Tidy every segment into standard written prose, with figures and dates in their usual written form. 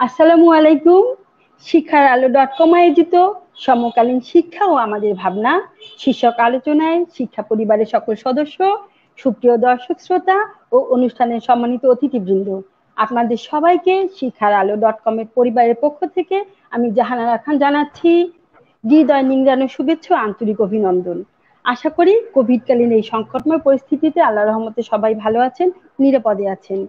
আসসালামু আলাইকুম। শিক্ষার আলো .com আয়োজিত সমকালীন শিক্ষা ও আমাদের ভাবনা শীর্ষক আলোচনায় শিক্ষা পরিবারের সকল সদস্য, সুপ্রিয় দর্শক শ্রোতা ও অনুষ্ঠানের সম্মানিত অতিথিবৃন্দ, আপনাদের সবাইকে শিক্ষার আলো .com এর পরিবারের পক্ষ থেকে আমি জাহানারা খান জানাচ্ছি হৃদয় নিংড়ানো শুভেচ্ছা ও আন্তরিক অভিনন্দন। আশা করি কোভিডকালীন এই সংকটময় পরিস্থিতিতে আল্লাহর রহমতে সবাই ভালো আছেন, নিরাপদে আছেন।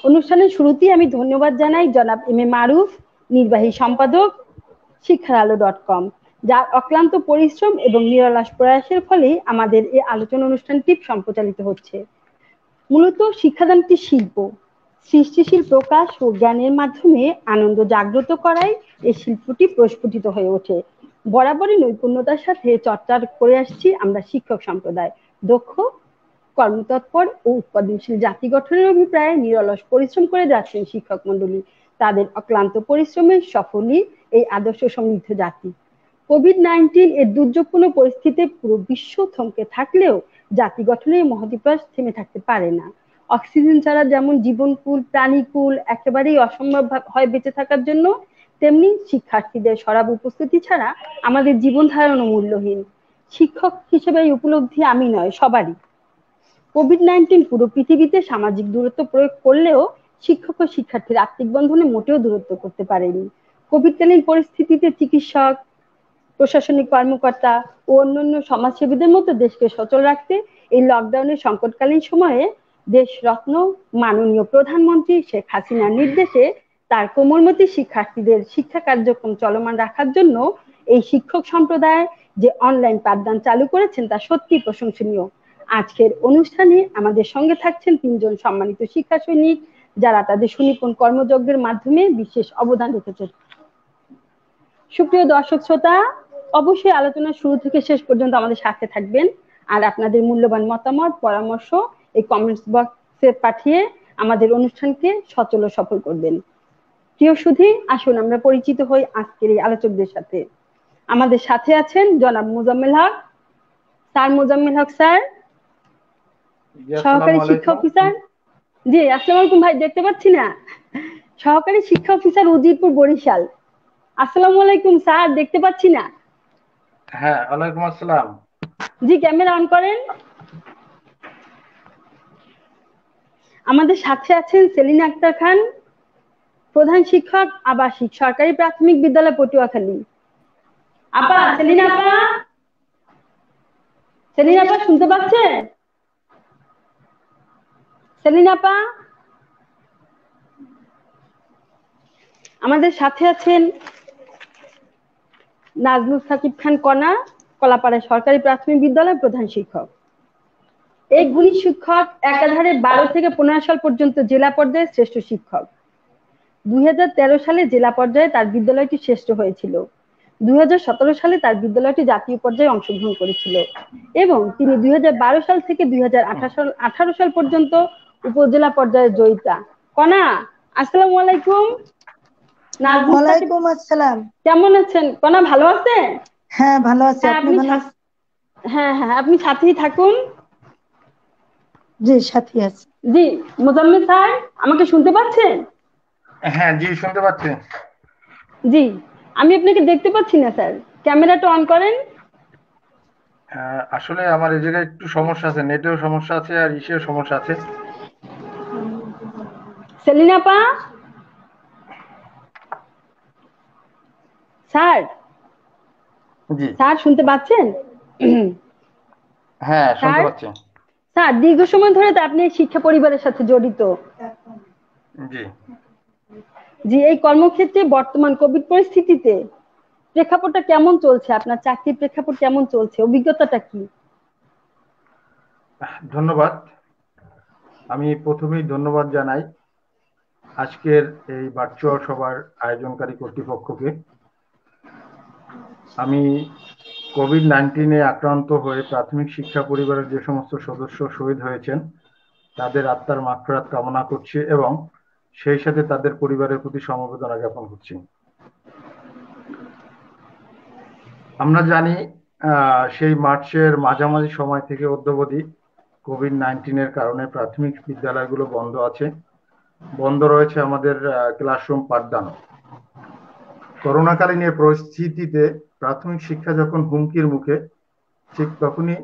অনুষ্ঠানের শুরুতেই আমি ধন্যবাদ জানাই জনাব এম.এ. মারুফ, নির্বাহী সম্পাদক শিক্ষার আলো .com, যার অক্লান্ত পরিশ্রম এবং নিরলস প্রয়াসের ফলে আমাদের এই আলোচনা অনুষ্ঠানটি সম্প্রচারিত হচ্ছে। মূলত শিক্ষাদানটি শিল্প, সৃষ্টিশীল প্রকাশ ও জ্ঞানের মাধ্যমে আনন্দ জাগ্রত করায় এই শিল্পটি প্রস্ফুটিত হয়ে ওঠে। বরাবরই নৈপুণ্যতার সাথে চর্চা করে আসছি আমরা শিক্ষক সম্প্রদায়। দক্ষ, কর্মতৎপর ও উৎপাদনশীল জাতি গঠনের অভিপ্রায়ে নিরলস পরিশ্রম করে যাচ্ছেন শিক্ষক মন্ডলী। তাদের অক্লান্ত পরিশ্রমের সফলই এই আদর্শ সমৃদ্ধ জাতি। কোভিড-19 এর দুর্যোগপূর্ণ পরিস্থিতিতে পুরো বিশ্ব থমকে থাকলেও জাতি গঠনের মহতী প্রয়াস থেমে থাকতে পারে না। অক্সিজেন ছাড়া যেমন জীবনকুল, প্রাণীকুল একেবারেই অসম্ভব হয় বেঁচে থাকার জন্য, তেমনি শিক্ষার্থীদের সরাব উপস্থিতি ছাড়া আমাদের জীবন ধারণও মূল্যহীন। শিক্ষক হিসেবে এই উপলব্ধি আমি নয়, সবারই। কোভিড-19 পুরো পৃথিবীতে সামাজিক দূরত্ব প্রয়োগ করলেও শিক্ষক ও শিক্ষার্থীর আত্মিক বন্ধনে মোটেও দূরত্ব করতে পারেনি। কোভিডকালীন পরিস্থিতিতে চিকিৎসক, প্রশাসনিক কর্মকর্তা ও অন্যান্য সমাজসেবীদের মতো দেশকে সচল রাখতে এই লকডাউনের সংকটকালীন সময়ে দেশরত্ন মাননীয় প্রধানমন্ত্রী শেখ হাসিনার নির্দেশে তার কোমলমতি শিক্ষার্থীদের শিক্ষা কার্যক্রম চলমান রাখার জন্য এই শিক্ষক সম্প্রদায় যে অনলাইন পাঠদান চালু করেছেন তা সত্যি প্রশংসনীয়। আজকের অনুষ্ঠানে আমাদের সঙ্গে থাকছেন 3 জন সম্মানিত শিক্ষা সৈনিক, যারা তাদের সুনিপুণ কর্মযজ্ঞের মাধ্যমে বিশেষ অবদান রেখেছেন। সুপ্রিয় দর্শক শ্রোতা, অবশ্যই আলোচনা শুরু থেকে শেষ পর্যন্ত আমাদের সাথে থাকবেন আর আপনাদের মূল্যবান মতামত, পরামর্শ এই কমেন্টস বক্সে পাঠিয়ে আমাদের অনুষ্ঠানকে সচল ও সফল করবেন। প্রিয় সুধী, আসুন আমরা পরিচিত হই আজকের এই আলোচকদের সাথে। আমাদের সাথে আছেন জনাব মোজাম্মেল হক স্যার। মোজাম্মেল হক স্যার, সহকারী শিক্ষা অফিসার। জি, আসসালামু আলাইকুম ভাই, দেখতে পাচ্ছি না। সহকারী শিক্ষা অফিসার উজিরপুর, বরিশাল। আসসালামু আলাইকুম স্যার, দেখতে পাচ্ছি না। হ্যাঁ, ওয়ালাইকুম আসসালাম। জি, ক্যামেরা অন করেন। আমাদের সাথে আছেন সেলিনা আক্তার খান, প্রধান শিক্ষক, আবাসিক সরকারি প্রাথমিক বিদ্যালয়, পটুয়াখালী। আপা, সেলিনা আপা, সেলিনা আপা শুনতে পাচ্ছেন? সেলিনা আপা। আমাদের সাথে আছেন নাজমুল সাকিব খান কণা, কলাপাড়া সরকারি প্রাথমিক বিদ্যালয় প্রধান শিক্ষক। এই গুণী শিক্ষক একাধারে 12 থেকে 15 সাল পর্যন্ত জেলা পর্যায়ে শ্রেষ্ঠ শিক্ষক। 2013 সালে জেলা পর্যায়ে তার বিদ্যালয়টি শ্রেষ্ঠ হয়েছিল। 2017 সালে তার বিদ্যালয়টি জাতীয় পর্যায়ে অংশগ্রহণ করেছিল এবং তিনি 2012 সাল থেকে 2018 সাল পর্যন্ত উপজেলা পর্যায়ে জয়িতা। কণা, আসসালামু আলাইকুম। নাজমুল সাকিব, ওয়ালাইকুম আসসালাম। কেমন আছেন কণা? ভালো আছেন? হ্যাঁ, ভালো আছি। হ্যাঁ, আপনি ভালো আছেন? হ্যাঁ হ্যাঁ, আপনি সাথেই থাকুন। জি, সাথী আছি। জি, মোজাম্মেল স্যার, আমাকে শুনতে পাচ্ছেন? হ্যাঁ, জি শুনতে পাচ্ছি। জি, আমি আপনাকে দেখতে পাচ্ছি না স্যার, ক্যামেরাটা অন করেন। আসলে আমার এই জায়গায় একটু সমস্যা আছে, নেটেও সমস্যা আছে আর ইসেও সমস্যা আছে। সেলিনা আপা, স্যার, জি, স্যার শুনতে পাচ্ছেন? হ্যাঁ শুনতে স্যার, পাচ্ছি। স্যার দীর্ঘ সময় ধরে তো আপনি শিক্ষা পরিবারের সাথে জড়িত। জি, জি, এই কর্মক্ষেত্রে বর্তমান কোভিড পরিস্থিতিতে প্রেক্ষাপটটা কেমন চলছে? আপনার চাকরির প্রেক্ষাপট কেমন চলছে? অভিজ্ঞতাটা কি? ধন্যবাদ। আমি প্রথমেই ধন্যবাদ জানাই আজকের এই ভার্চুয়াল সভার আয়োজনকারী কর্তৃপক্ষকে। আমি কোভিড-19 আক্রান্ত হয়ে প্রাথমিক শিক্ষা পরিবারের যে সমস্ত সদস্য শহীদ হয়েছেন তাদের আত্মার মাগফিরাত কামনা করছি এবং সেই সাথে তাদের পরিবারের প্রতি সমবেদনা জ্ঞাপন করছি। আমরা জানি সেই মার্চের মাঝামাঝি সময় থেকে অদ্যাবধি কোভিড-19 কারণে প্রাথমিক বিদ্যালয়গুলো বন্ধ আছে, বন্ধ রয়েছে আমাদের ক্লাসরুম পাঠদান। করোনাকালীন এই পরিস্থিতিতে প্রাথমিক শিক্ষা যখন হুমকির মুখে, ঠিক তখনই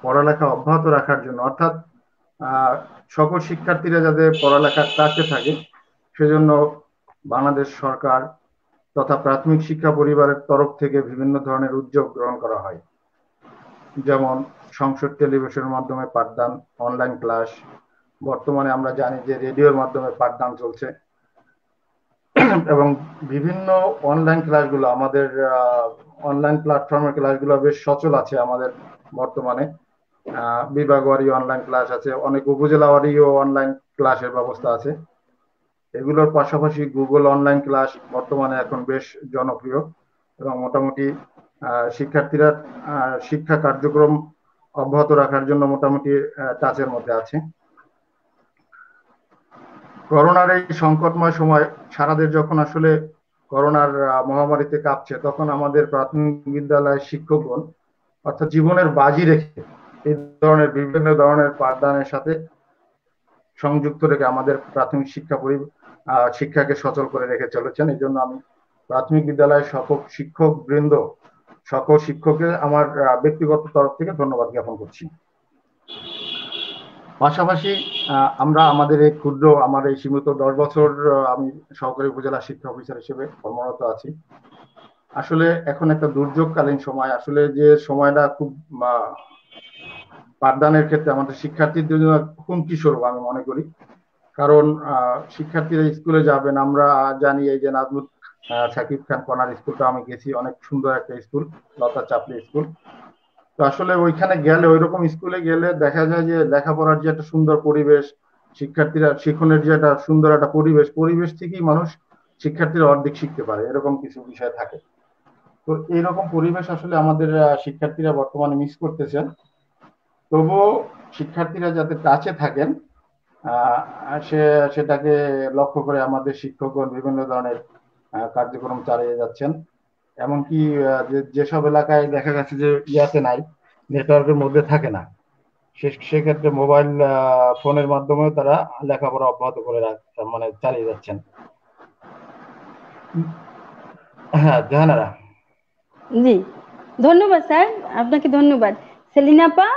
পড়ালেখা অব্যাহত রাখার জন্য, অর্থাৎ সকল শিক্ষার্থীরা যাতে পড়ালেখার কাছে থাকে, সেজন্য বাংলাদেশ সরকার তথা প্রাথমিক শিক্ষা পরিবারের তরফ থেকে বিভিন্ন ধরনের উদ্যোগ গ্রহণ করা হয়। যেমন সংসদ টেলিভিশনের মাধ্যমে পাঠদান, অনলাইন ক্লাস, বর্তমানে আমরা জানি যে রেডিওর মাধ্যমে পাঠদান চলছে, এবং বিভিন্ন অনলাইন ক্লাসগুলো, আমাদের অনলাইন প্ল্যাটফর্মের ক্লাসগুলো বেশ সচল আছে আমাদের বর্তমানে। বিভাগওয়ারি অনলাইন ক্লাস আছে, অনেক উপজেলাওয়ারিও অনলাইন ক্লাসের ব্যবস্থা আছে। এগুলোর পাশাপাশি গুগল অনলাইন ক্লাস বর্তমানে এখন বেশ জনপ্রিয়, এবং মোটামুটি শিক্ষার্থীরা শিক্ষা কার্যক্রম অব্যাহত রাখার জন্য মোটামুটি টাচের মধ্যে আছে। করোনার এই সংকটময় সময় সারা দেশ যখন আসলে করোনার মহামারীতে কাঁপছে, তখন আমাদের প্রাথমিক বিদ্যালয়ের শিক্ষকগণ অর্থাৎ জীবনের বাজি রেখে এই ধরনের বিভিন্ন ধরনের পাঠদানের সাথে সংযুক্ত রেখে আমাদের প্রাথমিক শিক্ষাকে সচল করে রেখে চলেছেন। এই জন্য আমি প্রাথমিক বিদ্যালয়ের সকল শিক্ষক বৃন্দ, সকল শিক্ষককে আমার ব্যক্তিগত তরফ থেকে ধন্যবাদ জ্ঞাপন করছি। পাশাপাশি আমরা আমাদের এই ক্ষুদ্র, আমার এই সীমিত 10 বছর আমি সহকারী উপজেলা শিক্ষা অফিসার হিসেবে কর্মরত আছি। আসলে এখন একটা দুর্যোগকালীন সময়, আসলে যে সময়টা খুব পাঠদানের ক্ষেত্রে আমাদের শিক্ষার্থীদের জন্য হুমকি স্বরূপ আমি মনে করি। কারণ শিক্ষার্থীরা স্কুলে যাবেন, আমরা জানি এই যে নাজমুল সাকিব খান কর্নার স্কুলটা আমি গেছি, অনেক সুন্দর একটা স্কুল, লতা চাপলি স্কুল। তো আসলে ওইখানে গেলে, ওইরকম স্কুলে গেলে দেখা যায় যে লেখাপড়ার যে একটা সুন্দর পরিবেশ, শিক্ষার্থীরা শিক্ষণের যে একটা সুন্দর একটা পরিবেশ থেকেই মানুষ, শিক্ষার্থীরা অর্ধেক শিখতে পারে, এরকম কিছু বিষয় থাকে। তো এইরকম পরিবেশ আসলে আমাদের শিক্ষার্থীরা বর্তমানে মিস করতেছেন। তবুও শিক্ষার্থীরা যাতে টাচে থাকেন, সেটাকে লক্ষ্য করে আমাদের শিক্ষকগণ বিভিন্ন ধরনের কার্যক্রম চালিয়ে যাচ্ছেন। এমনকি যেসব এলাকায় দেখা গেছে যে ইয়াতে নাই, নেটওয়ার্কের মধ্যে থাকে না, সেক্ষেত্রে মোবাইল ফোনের মাধ্যমেও তারা লেখাপড়া অব্যাহত করে চালিয়ে যাচ্ছেন। হ্যাঁ, জাহানারা। জি, ধন্যবাদ স্যার, আপনাকে ধন্যবাদ। সেলিনা আপা?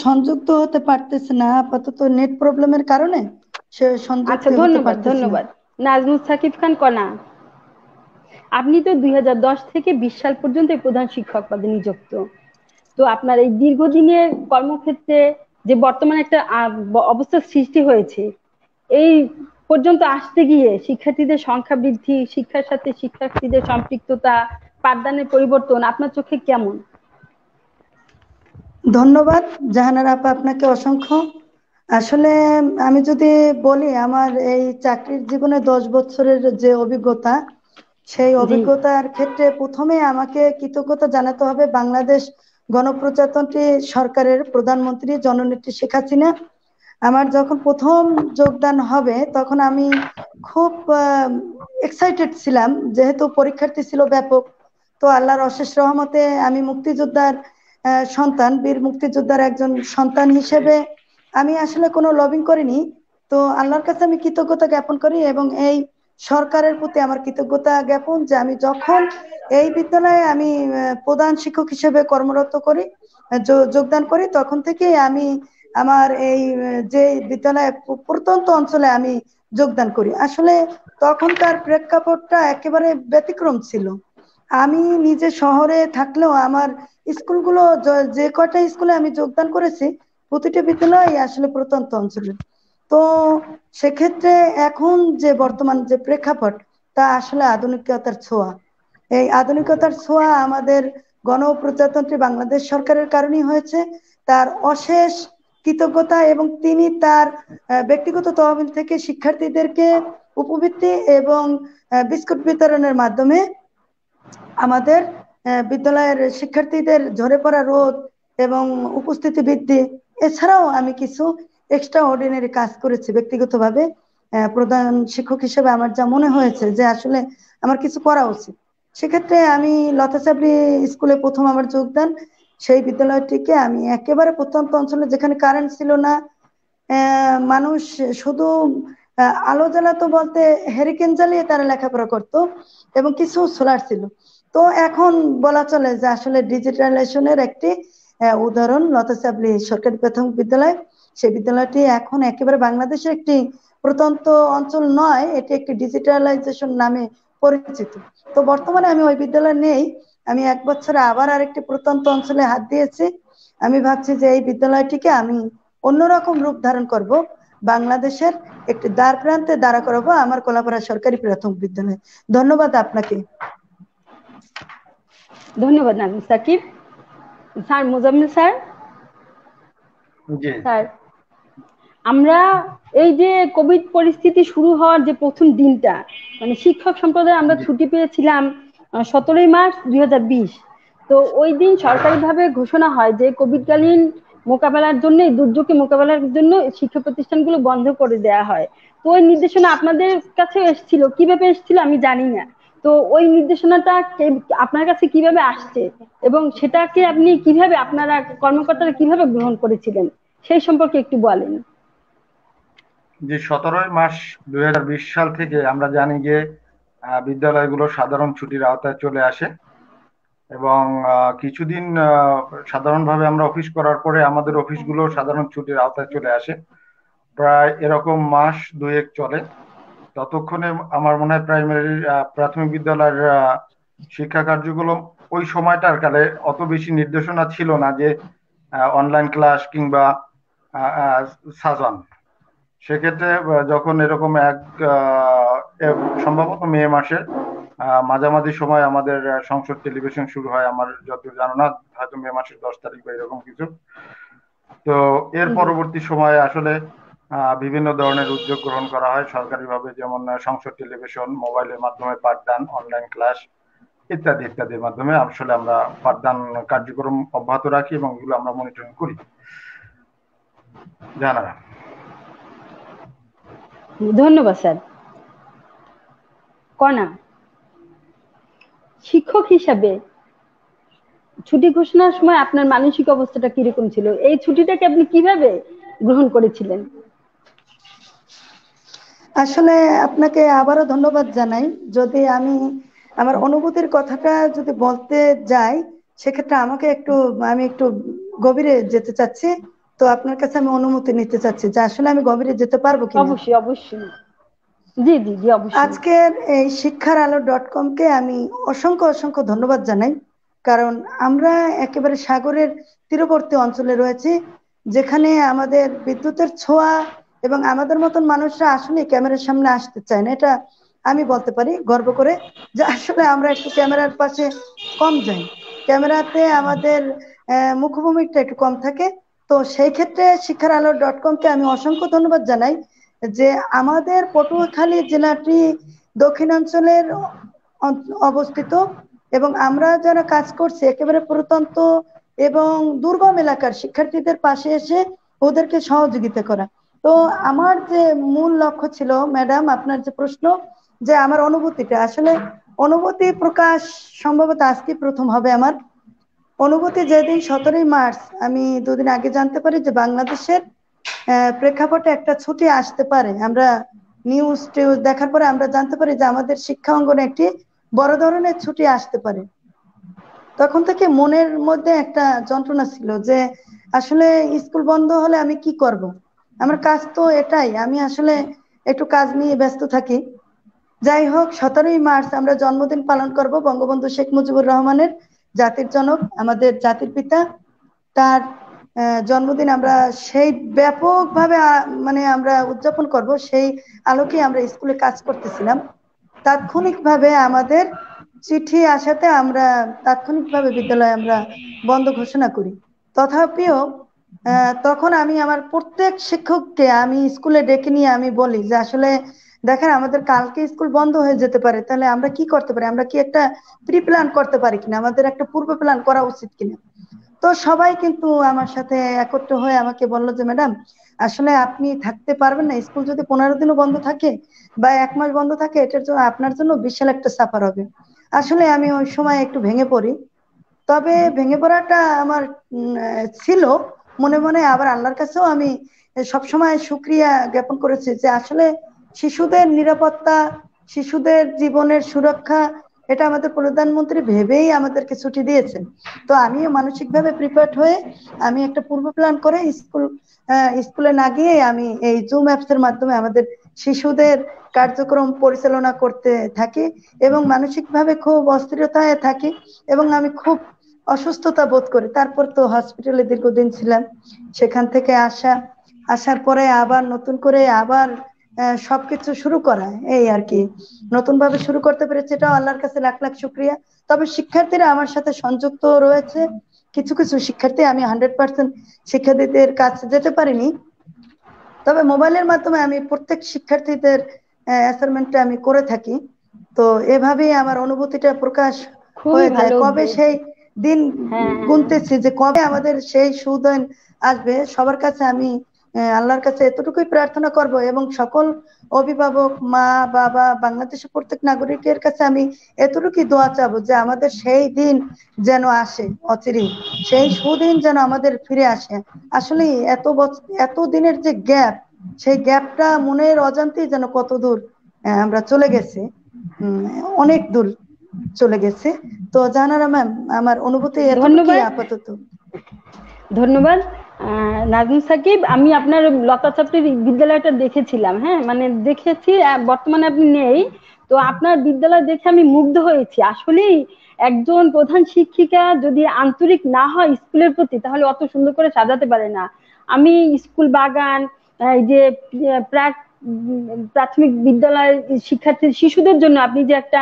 সংযুক্ত হতে পারতেছে না আপাতত নেট প্রবলেমের কারণে, সে সংযুক্ত হতে পারতেছে না। ধন্যবাদ। নাজমুল সাকিব খান কণা, আপনি তো 2010 থেকে 20 সাল পর্যন্ত প্রধান শিক্ষক পদে নিযুক্ত। তো আপনার এই দীর্ঘদিনের কর্মক্ষেত্রে যে বর্তমানে একটা অবস্থার সৃষ্টি হয়েছে, এই পর্যন্ত আসতে গিয়ে শিক্ষার্থীদের সংখ্যা বৃদ্ধি, শিক্ষার সাথে শিক্ষার্থীদের সম্পৃক্ততা, পাঠদানের পরিবর্তন আপনার চোখে কেমন? ধন্যবাদ জাহানারা আপা, আপনাকে অসংখ্য। আসলে আমি যদি বলি, আমার এই চাকরির জীবনে 10 বছরের যে অভিজ্ঞতা, সেই অভিজ্ঞতার ক্ষেত্রে প্রথমে আমাকে কৃতজ্ঞতা জানাতে হবে বাংলাদেশ গণপ্রজাতন্ত্রী সরকারের প্রধানমন্ত্রী জননেত্রী শেখ হাসিনা। আমার যখন প্রথম যোগদান হবে তখন আমি খুব এক্সাইটেড ছিলাম, যেহেতু পরীক্ষার্থী ছিল ব্যাপক। তো আল্লাহর অশেষ রহমতে আমি মুক্তিযোদ্ধার সন্তান, বীর মুক্তিযোদ্ধার একজন সন্তান হিসেবে আমি আসলে কোনো লবিং করিনি। তো আল্লাহর কাছে আমি কৃতজ্ঞতা জ্ঞাপন করি, এবং এই সরকারের প্রতি আমার কৃতজ্ঞতা জ্ঞাপন যে আমি যখন এই বিদ্যালয়ে আমি প্রধান শিক্ষক হিসেবে কর্মরত করি, যোগদান করি, তখন থেকে আমি আমার এই যে বিদ্যালয়ে প্রত্যন্ত অঞ্চলে আমি যোগদান করি। আসলে তখনকার প্রেক্ষাপটটা একেবারে ব্যতিক্রম ছিল। আমি নিজে শহরে থাকলেও আমার স্কুলগুলো, যে কয়টা স্কুলে আমি যোগদান করেছি, প্রতিটি বিদ্যালয় আসলে প্রত্যন্ত অঞ্চলে। তো সেক্ষেত্রে এখন যে বর্তমান যে প্রেক্ষাপট, তা আসলে আধুনিকতার ছোঁয়া। এই আধুনিকতার ছোঁয়া আমাদের গণপ্রজাতন্ত্রী বাংলাদেশ সরকারের কারণেই হয়েছে। তার অশেষ কৃতজ্ঞতা, এবং তিনি তার ব্যক্তিগত তহবিল থেকে শিক্ষার্থীদেরকে উপবৃত্তি এবং বিস্কুট বিতরণের মাধ্যমে আমাদের বিদ্যালয়ের শিক্ষার্থীদের ঝরে পড়া রোদ এবং উপস্থিতি বৃদ্ধি, এছাড়াও আমি কিছু এক্সট্রা অর্ডিনারি কাজ করেছি ব্যক্তিগতভাবে। প্রধান শিক্ষক হিসেবে আমার যা মনে হয়েছে যে আসলে আমার কিছু করা উচিত, সেক্ষেত্রে আমি লতা চাপড়ি স্কুলে প্রথম আমার যোগদান, সেই বিদ্যালয়টিকে আমি একেবারে প্রত্যন্ত অঞ্চলে, যেখানে কারেন্ট ছিল না, মানুষ শুধু আলো জ্বালাতো বলতে হেরিকেন জ্বালিয়ে তারা লেখাপড়া করতো, এবং কিছু সোলার ছিল। তো এখন বলা চলে যে আসলে ডিজিটালাইজেশনের একটি উদাহরণ লতা সাবলি সরকারি প্রাথমিক বিদ্যালয়। সেই বিদ্যালয়টি এখন একেবারে বাংলাদেশের একটি প্রত্যন্ত অঞ্চল নয়, এটি একটি ডিজিটালাইজেশন নামে পরিচিত। তো বর্তমানে আমি ওই বিদ্যালয় নেই, আমি 1 বছরে আবার আরেকটি প্রত্যন্ত অঞ্চলে হাত দিয়েছি। আমি ভাবছি যে এই বিদ্যালয়টিকে আমি অন্যরকম রূপ ধারণ করব, বাংলাদেশের একটি দ্বার প্রান্তে দাঁড়া করাবো আমার কলাপাড়া সরকারি প্রাথমিক বিদ্যালয়। ধন্যবাদ আপনাকে। ধন্যবাদ Nazmul Sakib sir. Mozammel sir. Sir, আমরা এই যে কোভিড পরিস্থিতি শুরু হওয়ার যে প্রথম দিনটা, মানে শিক্ষক সম্প্রদায় আমরা ছুটি পেয়েছিলাম 17ই মার্চ 2020। তো ওই দিন সরকারিভাবে ঘোষণা হয় যে কোভিডকালীন মোকাবেলার জন্য, দুর্যোগকে মোকাবেলার জন্য শিক্ষা প্রতিষ্ঠানগুলো বন্ধ করে দেওয়া হয়। তো ওই নির্দেশনা আপনাদের কাছে এসেছিল, কিভাবে এসেছিল আমি জানি না। তো ওই নির্দেশনাটা আপনার কাছে কিভাবে আসছে এবং সেটাকে আপনি কিভাবে, আপনারা কর্মকর্তারা কিভাবে গ্রহণ করেছিলেন সেই সম্পর্কে একটু বলেন। যে 17ই মার্চ 2020 সাল থেকে আমরা জানি যে বিদ্যালয়গুলো সাধারণ ছুটির আওতায় চলে আসে, এবং কিছুদিন সাধারণভাবে আমরা অফিস করার পরে আমাদের অফিসগুলো সাধারণ ছুটির আওতায় চলে আসে। প্রায় এরকম মাস 2-1 চলে। ততক্ষণে আমার মনে হয় প্রাথমিক বিদ্যালয়ের শিক্ষা কার্যক্রম ওই সময়টার কালে অত বেশি নির্দেশনা ছিল না যে অনলাইন ক্লাস কিংবা সাজন। সেক্ষেত্রে যখন এরকম সম্ভবত মে মাসের মাঝামাঝি সময় আমাদের সংসদ টেলিভিশন শুরু হয়, আমার যতদূর জানা না, হয়তো মে মাসের 10 তারিখ বা এরকম কিছু। তো এর পরবর্তী সময়ে আসলে বিভিন্ন ধরনের উদ্যোগ গ্রহণ করা হয় সরকারিভাবে, যেমন সংসদ টেলিভিশন, মোবাইলের মাধ্যমে পাঠদান, অনলাইন ক্লাস ইত্যাদি ইত্যাদির মাধ্যমে আসলে আমরা পাঠদান কার্যক্রম অব্যাহত রাখি এবং এগুলো আমরা মনিটরিং করি। জানারা। ধন্যবাদ স্যার। কণা, শিক্ষক হিসাবে ছুটি ঘোষণার সময় আপনার মানসিক অবস্থাটা কিরকম ছিল? এই ছুটিটাকে আপনি কিভাবে গ্রহণ করেছিলেন? আসলে আপনাকে আবারও ধন্যবাদ জানাই। যদি আমি আমার অনুভূতির কথাটা যদি বলতে যাই, সেক্ষেত্রে আমি একটু গভীরে যেতে চাচ্ছি। তো আপনার কাছে আমি অনুমতি নিতে চাচ্ছি যে আসলে আমি গভীরে যেতে পারবো কিনা। অবশ্যই অবশ্যই, জি জি জি অবশ্যই। আজকের এই শিক্ষারআলো.com-কে আমি অসংখ্য অসংখ্য ধন্যবাদ জানাই, কারণ আমরা একেবারে সাগরের তীরবর্তী অঞ্চলে রয়েছি, যেখানে আমাদের বিদ্যুতের ছোঁয়া এবং আমাদের মতন মানুষরা আসলে ক্যামেরার সামনে আসতে চায় না। এটা আমি বলতে পারি গর্ব করে যে আসলে আমরা একটু ক্যামেরার পাশে কম যাই, ক্যামেরাতে আমাদের মুখভূমিটা একটু কম থাকে। তো সেই ক্ষেত্রে শিক্ষারআলো.com-কে আমি অসংখ্য ধন্যবাদ জানাই যে আমাদের পটুয়াখালী জেলাটি দক্ষিণাঞ্চলের অবস্থিত, এবং আমরা যারা কাজ করছি একেবারে প্রত্যন্ত এবং দুর্গম এলাকার শিক্ষার্থীদের পাশে এসে ওদেরকে সহযোগিতা করা। তো আমার যে মূল লক্ষ্য ছিল, ম্যাডাম আপনার যে প্রশ্ন, যে আমার অনুভূতিটা, আসলে অনুভূতি প্রকাশ সম্ভবত আজকে প্রথম হবে আমার অনুভূতি। যেদিন 17ই মার্চ আমি 2 দিন আগে জানতে পারি যে বাংলাদেশের প্রেক্ষাপটে একটা ছুটি আসতে পারে, আমরা নিউজ দেখার পরে আমরা জানতে পারি যে আমাদের শিক্ষা অঙ্গনে একটি বড় ধরনের ছুটি আসতে পারে। তখন থেকে মনের মধ্যে একটা যন্ত্রণা ছিল যে আসলে স্কুল বন্ধ হলে আমি কি করব। আমার কাজ তো এটাই, আমি আসলে একটু কাজ নিয়ে ব্যস্ত থাকি। যাই হোক, 17ই মার্চ আমরা জন্মদিন পালন করব বঙ্গবন্ধু শেখ মুজিবুর রহমানের, জাতির জনক, আমাদের জাতির পিতা। তার জন্মদিন আমরা সেই ব্যাপকভাবে মানে আমরা উদযাপন করব, সেই আলোকে আমরা স্কুলে কাজ করতেছিলাম। তাৎক্ষণিকভাবে আমাদের চিঠি আসাতে আমরা তাৎক্ষণিকভাবে বিদ্যালয়ে আমরা বন্ধ ঘোষণা করি। তথাপিও তখন আমি আমার প্রত্যেক শিক্ষককে আমি স্কুলে ডেকে নিয়ে আমি বলি যে আসলে দেখেন আমাদের কালকে স্কুল বন্ধ হয়ে যেতে পারে, তাহলে আমরা কি করতে পারি, আমরা কি একটা প্রি প্ল্যান করতে পারি কিনা, আমাদের একটা পূর্ব প্ল্যান করা উচিত কিনা। তো সবাই কিন্তু আমার সাথে একত্র হয়ে আমাকে বললো যে ম্যাডাম আসলে আপনি থাকতে পারবেন না, স্কুল যদি 15 দিনও বন্ধ থাকে বা 1 মাস বন্ধ থাকে, এটার জন্য আপনার জন্য বিশাল একটা সাফার হবে। আসলে আমি ওই সময় একটু ভেঙে পড়ি, তবে ভেঙে পড়াটা আমার ছিল মনে মনে, আবার আল্লাহর কাছেও আমি সবসময় শুকরিয়া জ্ঞাপন করেছি যে আসলে শিশুদের নিরাপত্তা, শিশুদের জীবনের সুরক্ষা এটা আমাদের প্রধানমন্ত্রী ভেবেই আমাদেরকে ছুটি দিয়েছেন। তো আমিও মানসিকভাবে প্রিপেয়ার্ড হয়ে আমি একটা পূর্ব প্ল্যান করে স্কুলে না গিয়ে আমি এই জুম অ্যাপস এর মাধ্যমে আমাদের শিশুদের কার্যক্রম পরিচালনা করতে থাকি এবং মানসিকভাবে খুব অস্থিরতায় থাকি এবং আমি খুব অসুস্থতা বোধ করি। তারপর তো হসপিটালে দীর্ঘদিন ছিলাম, সেখান থেকে আসার পরে আবার নতুন করে আবার সবকিছু শুরু করা, এই আর কি নতুন ভাবে শুরু করতে পেরেছি, এটাও আল্লাহর কাছে লাখ লাখ শুক্রিয়া। তবে শিক্ষার্থীরা আমার সাথে সংযুক্ত রয়েছে, কিছু কিছু শিক্ষার্থী, আমি 100% শিক্ষার্থীদের কাছে যেতে পারিনি, তবে মোবাইলের মাধ্যমে আমি প্রত্যেক শিক্ষার্থীদের অ্যাসাইনমেন্টটা আমি করে থাকি। তো এভাবেই আমার অনুভূতিটা প্রকাশ হয়ে যায়। কবে সেই দিন গুনতেছি যে কবে আমাদের সেই সুদিন আসবে, সবার কাছে আমি আল্লাহর কাছে এতটুকুই প্রার্থনা করব এবং সকল অভিভাবক, মা বাবা, বাংলাদেশের প্রত্যেক নাগরিকের কাছে আমি এতটুকুই দোয়া চাবো যে আমাদের সেই দিন যেন আসে অচিরেই, সেই সুদিন যেন আমাদের ফিরে আসে। আসলে এত দিনের যে গ্যাপ, সেই গ্যাপটা মনের অজান্তেই যেন কত দূর আমরা চলে গেছি, অনেক দূর চলে গেছে। তো জাহানারা ম্যাম, আমার অনুভূতি এতটুকুই আপাতত। ধন্যবাদ নাজমুল সাকিব। আমি আপনার লতা ছাত্রীর বিদ্যালয়টা দেখেছিলাম, হ্যাঁ মানে দেখেছি, বর্তমানে আপনি নেই। তো আপনার বিদ্যালয় দেখে আমি মুগ্ধ হয়েছি। আসলেই একজন প্রধান শিক্ষিকা যদি আন্তরিক না হয় স্কুলের প্রতি, তাহলে অত সুন্দর করে সাজাতে পারে না। আমি স্কুল বাগান, এই যে প্রাথমিক বিদ্যালয়ের শিশুদের জন্য আপনি যে একটা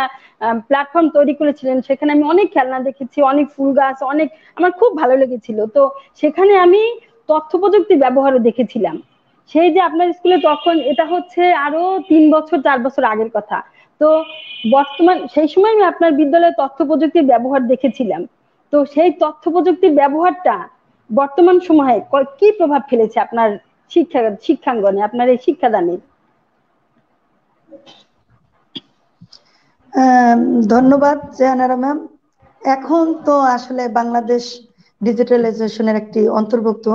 প্ল্যাটফর্ম তৈরি করেছিলেন, সেখানে আমি অনেক খেলনা দেখেছি, অনেক ফুল গাছ, অনেক আমার খুব ভালো লেগেছিল। তো সেখানে আমি তথ্য প্রযুক্তি ব্যবহারও দেখেছিলাম। সেই যে আপনার স্কুলে তখন, এটা হচ্ছে আরো 3 বছর 4 বছর আগের কথা। তো বর্তমান সেই সময় আমি আপনার বিদ্যালয়ে তথ্য প্রযুক্তির ব্যবহার দেখেছিলাম। তো সেই তথ্য প্রযুক্তির ব্যবহারটা বর্তমান সময়ে কি প্রভাব ফেলেছে আপনার শিক্ষাঙ্গনে, আপনার এই শিক্ষাদানে? ধন্যবাদ জাহানারা ম্যাম। এখন তো আসলে বাংলাদেশ ডিজিটালাইজেশনের একটি অন্তর্ভুক্ত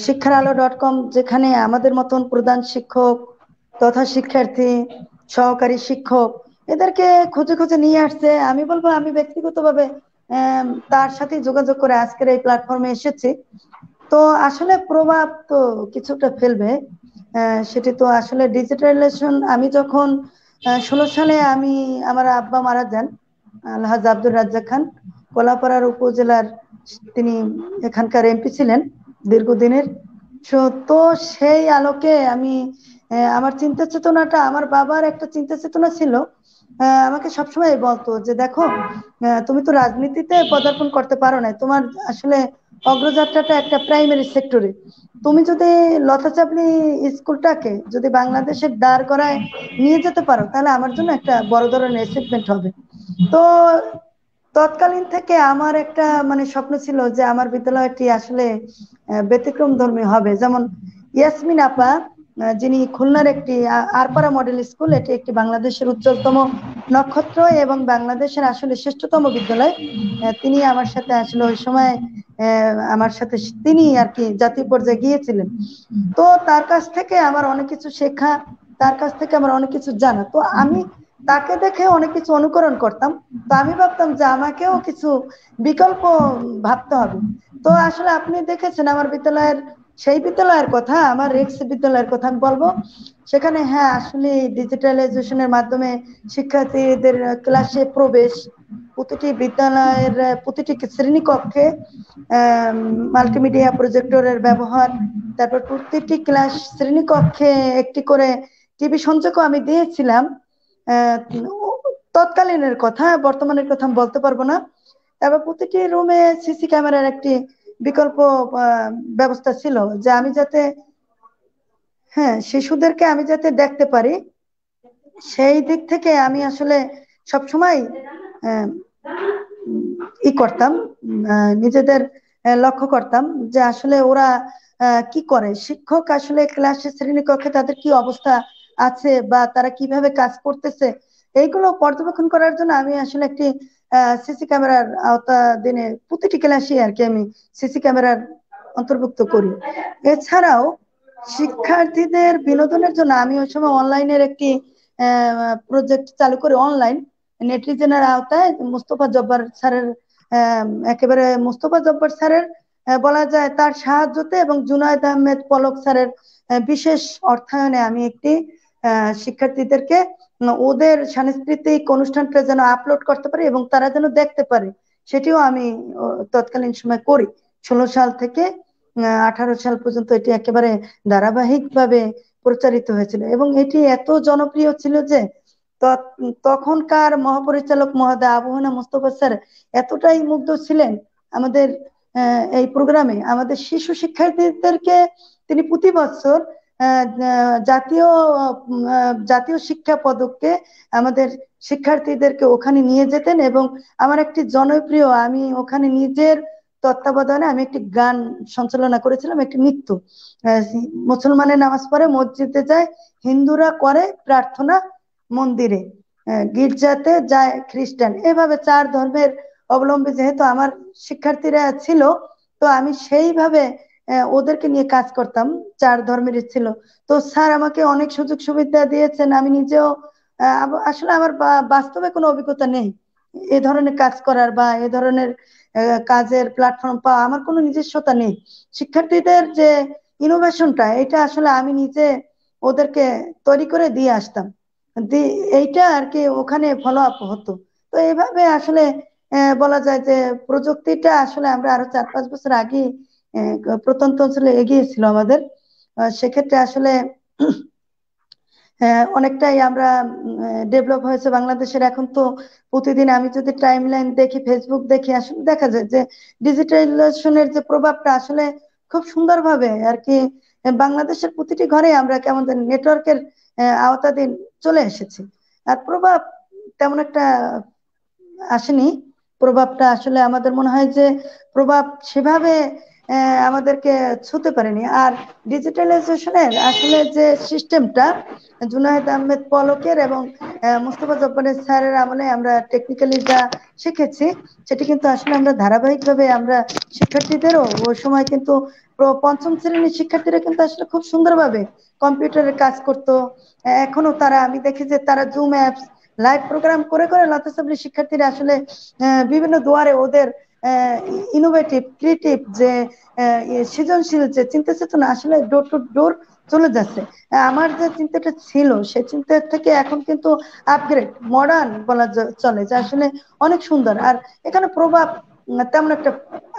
শিক্ষারালো.com, যেখানে আমাদের মতন প্রধান শিক্ষক তথা শিক্ষার্থী, সহকারী শিক্ষক এদেরকে খুঁজে খুঁজে নিয়ে আসছে। আমি বলবো আমি ব্যক্তিগতভাবে তার সাথে যোগাযোগ করে আজকের এই প্ল্যাটফর্মে এসেছি। তো আসলে প্রভাব তো কিছুটা ফেলবে, সেটি তো আসলে ডিজিটালাইজেশন। আমি যখন 16 সালে আমার আব্বা মারা যান, আলহাজ আব্দুর রাজ্জাক খান, কলাপাড়ার উপজেলার, তিনি এখানকার এমপি ছিলেন দীর্ঘদিনের। তো সেই আলোকে আমি আমার চিন্তা চেতনাটা, আমার বাবার একটা চিন্তা চেতনা ছিল, আমাকে সবসময় বলতো যে দেখো, তুমি তো রাজনীতিতে পদার্পণ করতে পারো না, তোমার আসলে অগ্রযাত্রাটা একটা প্রাইমারি সেক্টরে। তুমি যদি লতা চাবলি স্কুলটাকে যদি বাংলাদেশের দাঁড় করায় নিয়ে যেতে পারো, তাহলে আমার জন্য একটা বড় ধরনের অ্যাচিভমেন্ট হবে। তো তৎকালীন থেকে আমার একটা মানে স্বপ্ন ছিল যে আমার বিদ্যালয়টি আসলে ব্যতিক্রম ধর্মী হবে। যেমন ইয়াসমিন আপা, যিনি খুলনার একটি আরপাড়া মডেল স্কুল, এটি একটি বাংলাদেশের উজ্জ্বলতম নক্ষত্র এবং বাংলাদেশের আসলে শ্রেষ্ঠতম বিদ্যালয়। তিনি আমার সাথে আসলে ওই সময় আমার সাথে তিনি আর কি জাতীয় পর্যায়ে গিয়েছিলেন। তো তার কাছ থেকে আমার অনেক কিছু শেখা, তার কাছ থেকে আমার অনেক কিছু জানা। তো আমি তাকে দেখে অনেক কিছু অনুকরণ করতাম। তো আমি ভাবতাম যে আমাকেও কিছু বিকল্প ভাবতে হবে। তো আসলে আপনি দেখেছেন আমার সেই বিদ্যালয়ের কথা, আমার রেক্স বিদ্যালয়ের কথা আমি বলবো। সেখানে হ্যাঁ আসলে ডিজিটালাইজেশনের মাধ্যমে শিক্ষার্থীদের ক্লাসে প্রবেশ, প্রতিটি বিদ্যালয়ের প্রতিটি শ্রেণীকক্ষে মাল্টিমিডিয়া প্রজেক্টরের ব্যবহার, তারপর প্রতিটি ক্লাস শ্রেণীকক্ষে একটি করে টিভি সংযোগও আমি দিয়েছিলাম। তৎকালীনের কথা, বর্তমানের কথা আমি বলতে পারবো না। তারপর প্রতিটি রুমে সিসি ক্যামেরার একটি বিকল্প ব্যবস্থা ছিল, যে আমি যাতে শিশুদেরকে আমি যাতে দেখতে পারি, সেই দিক থেকে আমি আসলে সবসময় করতাম, নিজেদের লক্ষ্য করতাম যে আসলে ওরা কি করে, শিক্ষক আসলে ক্লাসে শ্রেণীকক্ষে তাদের কি অবস্থা আছে বা তারা কিভাবে কাজ করতেছে, এইগুলো পর্যবেক্ষণ করার জন্য আমি আসলে একটি সিসি ক্যামেরার আওতাধীনে প্রতিটি ক্লাসে আর কি আমি সিসি ক্যামেরার অন্তর্ভুক্ত করি। এছাড়াও শিক্ষার্থীদের বিনোদনের জন্য আমি ওই সময় অনলাইনের একটি প্রজেক্ট চালু করি, অনলাইন নেটিজেনের আওতায় মুস্তফা জব্বার স্যারের, একেবারে মুস্তফা জব্বার স্যারের বলা যায় তার সাহায্যতে এবং জুনায়েদ আহমেদ পলক স্যারের বিশেষ অর্থায়নে আমি একটি শিক্ষার্থীদেরকে ওদের সাংস্কৃতিক অনুষ্ঠানটা যেন আপলোড করতে পারি এবং তারা যেন দেখতে পারে, সেটিও আমি তৎকালীন সময় করি। 16 সাল থেকে 18 সাল পর্যন্ত এটি একেবারে ধারাবাহিকভাবে প্রচারিত হয়েছিল এবং এটি এত জনপ্রিয় ছিল যে তখনকার মহাপরিচালক মহোদয় আবু হেনা মোস্তফা স্যার এতটাই মুগ্ধ ছিলেন আমাদের এই প্রোগ্রামে। আমাদের শিশু শিক্ষার্থীদেরকে তিনি প্রতি বছর জাতীয় জাতীয় শিক্ষা পদককে আমাদের শিক্ষার্থীদেরকে ওখানে নিয়ে যেতেন এবং আমার একটি জনপ্রিয়, আমি ওখানে নিজের তত্ত্বাবধানে আমি একটি গান সঞ্চালনা করেছিলাম, একটি নৃত্য। মুসলমানের নামাজ পড়ে মসজিদে যায়, হিন্দুরা করে প্রার্থনা মন্দিরে, গির্জাতে যায় খ্রিস্টান, এভাবে 4 ধর্মের অবলম্বী যেহেতু আমার শিক্ষার্থীরা ছিল, তো আমি সেইভাবে ওদেরকে নিয়ে কাজ করতাম, 4 ধর্মের ছিল। তো স্যার আমাকে অনেক সুযোগ সুবিধা দিয়েছেন, আমি নিজেও আসলে আমার বাস্তবে কোনো অভিজ্ঞতা নেই এ ধরনের কাজ করার বা এ ধরনের কাজের প্ল্যাটফর্ম পাওয়া, আমার কোনো নিজস্বতা নেই। শিক্ষার্থীদের যে ইনোভেশনটা, এটা আসলে আমি নিজে ওদেরকে তৈরি করে দিয়ে আসতাম, এইটা আর কি ওখানে ফলো আপ হতো। তো এইভাবে আসলে বলা যায় যে প্রযুক্তিটা আসলে আমরা আরো 4-5 বছর আগে প্রত্যন্ত অঞ্চলে এগিয়েছিল আমাদের, সেক্ষেত্রে আসলে অনেকটাই আমরা ডেভেলপ হয়েছে বাংলাদেশের। এখন তো প্রতিদিন আমি যদি টাইম লাইন দেখি, ফেসবুক দেখি, আসলে দেখা যায় যে ডিজিটালাইজেশনের যে প্রভাবটা আসলে খুব সুন্দরভাবে আর কি বাংলাদেশের প্রতিটি ঘরে আমরা কেমন নেটওয়ার্কের আওতাধীন চলে এসেছি। আর প্রভাব তেমন একটা আসেনি, প্রভাবটা আসলে আমাদের মনে হয় যে প্রভাব সেভাবে আমাদেরকে ছুতে পারেনি। আর ডিজিটালাইজেশনের আসলে যে সিস্টেমটা জুনায়েদ আহমেদ পলকের এবং মুস্তফা জব্বারের স্যারের আমলে আমরা টেকনিক্যালি যা শিখেছি, সেটি কিন্তু আসলে আমরা ধারাবাহিকভাবে আমরা শিক্ষার্থীদেরও ওই সময় কিন্তু 5ম শ্রেণীর শিক্ষার্থীরা কিন্তু আসলে খুব সুন্দরভাবে কম্পিউটারে কাজ করতো। এখনো তারা, আমি দেখি যে তারা জুম অ্যাপস লাইভ প্রোগ্রাম করে করে লতাসাবলী শিক্ষার্থীরা আসলে বিভিন্ন দুয়ারে ওদের ইনোভেটিভ ক্রিয়েটিভ যে সৃজনশীল যে চিন্তা চেতনা আসলে ডোর টু ডোর চলে যাচ্ছে। আমার যে চিন্তাটা ছিল সেই চিন্তা থেকে এখন কিন্তু আপগ্রেড মডার্ন বলা চলে, যে আসলে অনেক সুন্দর। আর এখানে প্রভাব তেমন একটা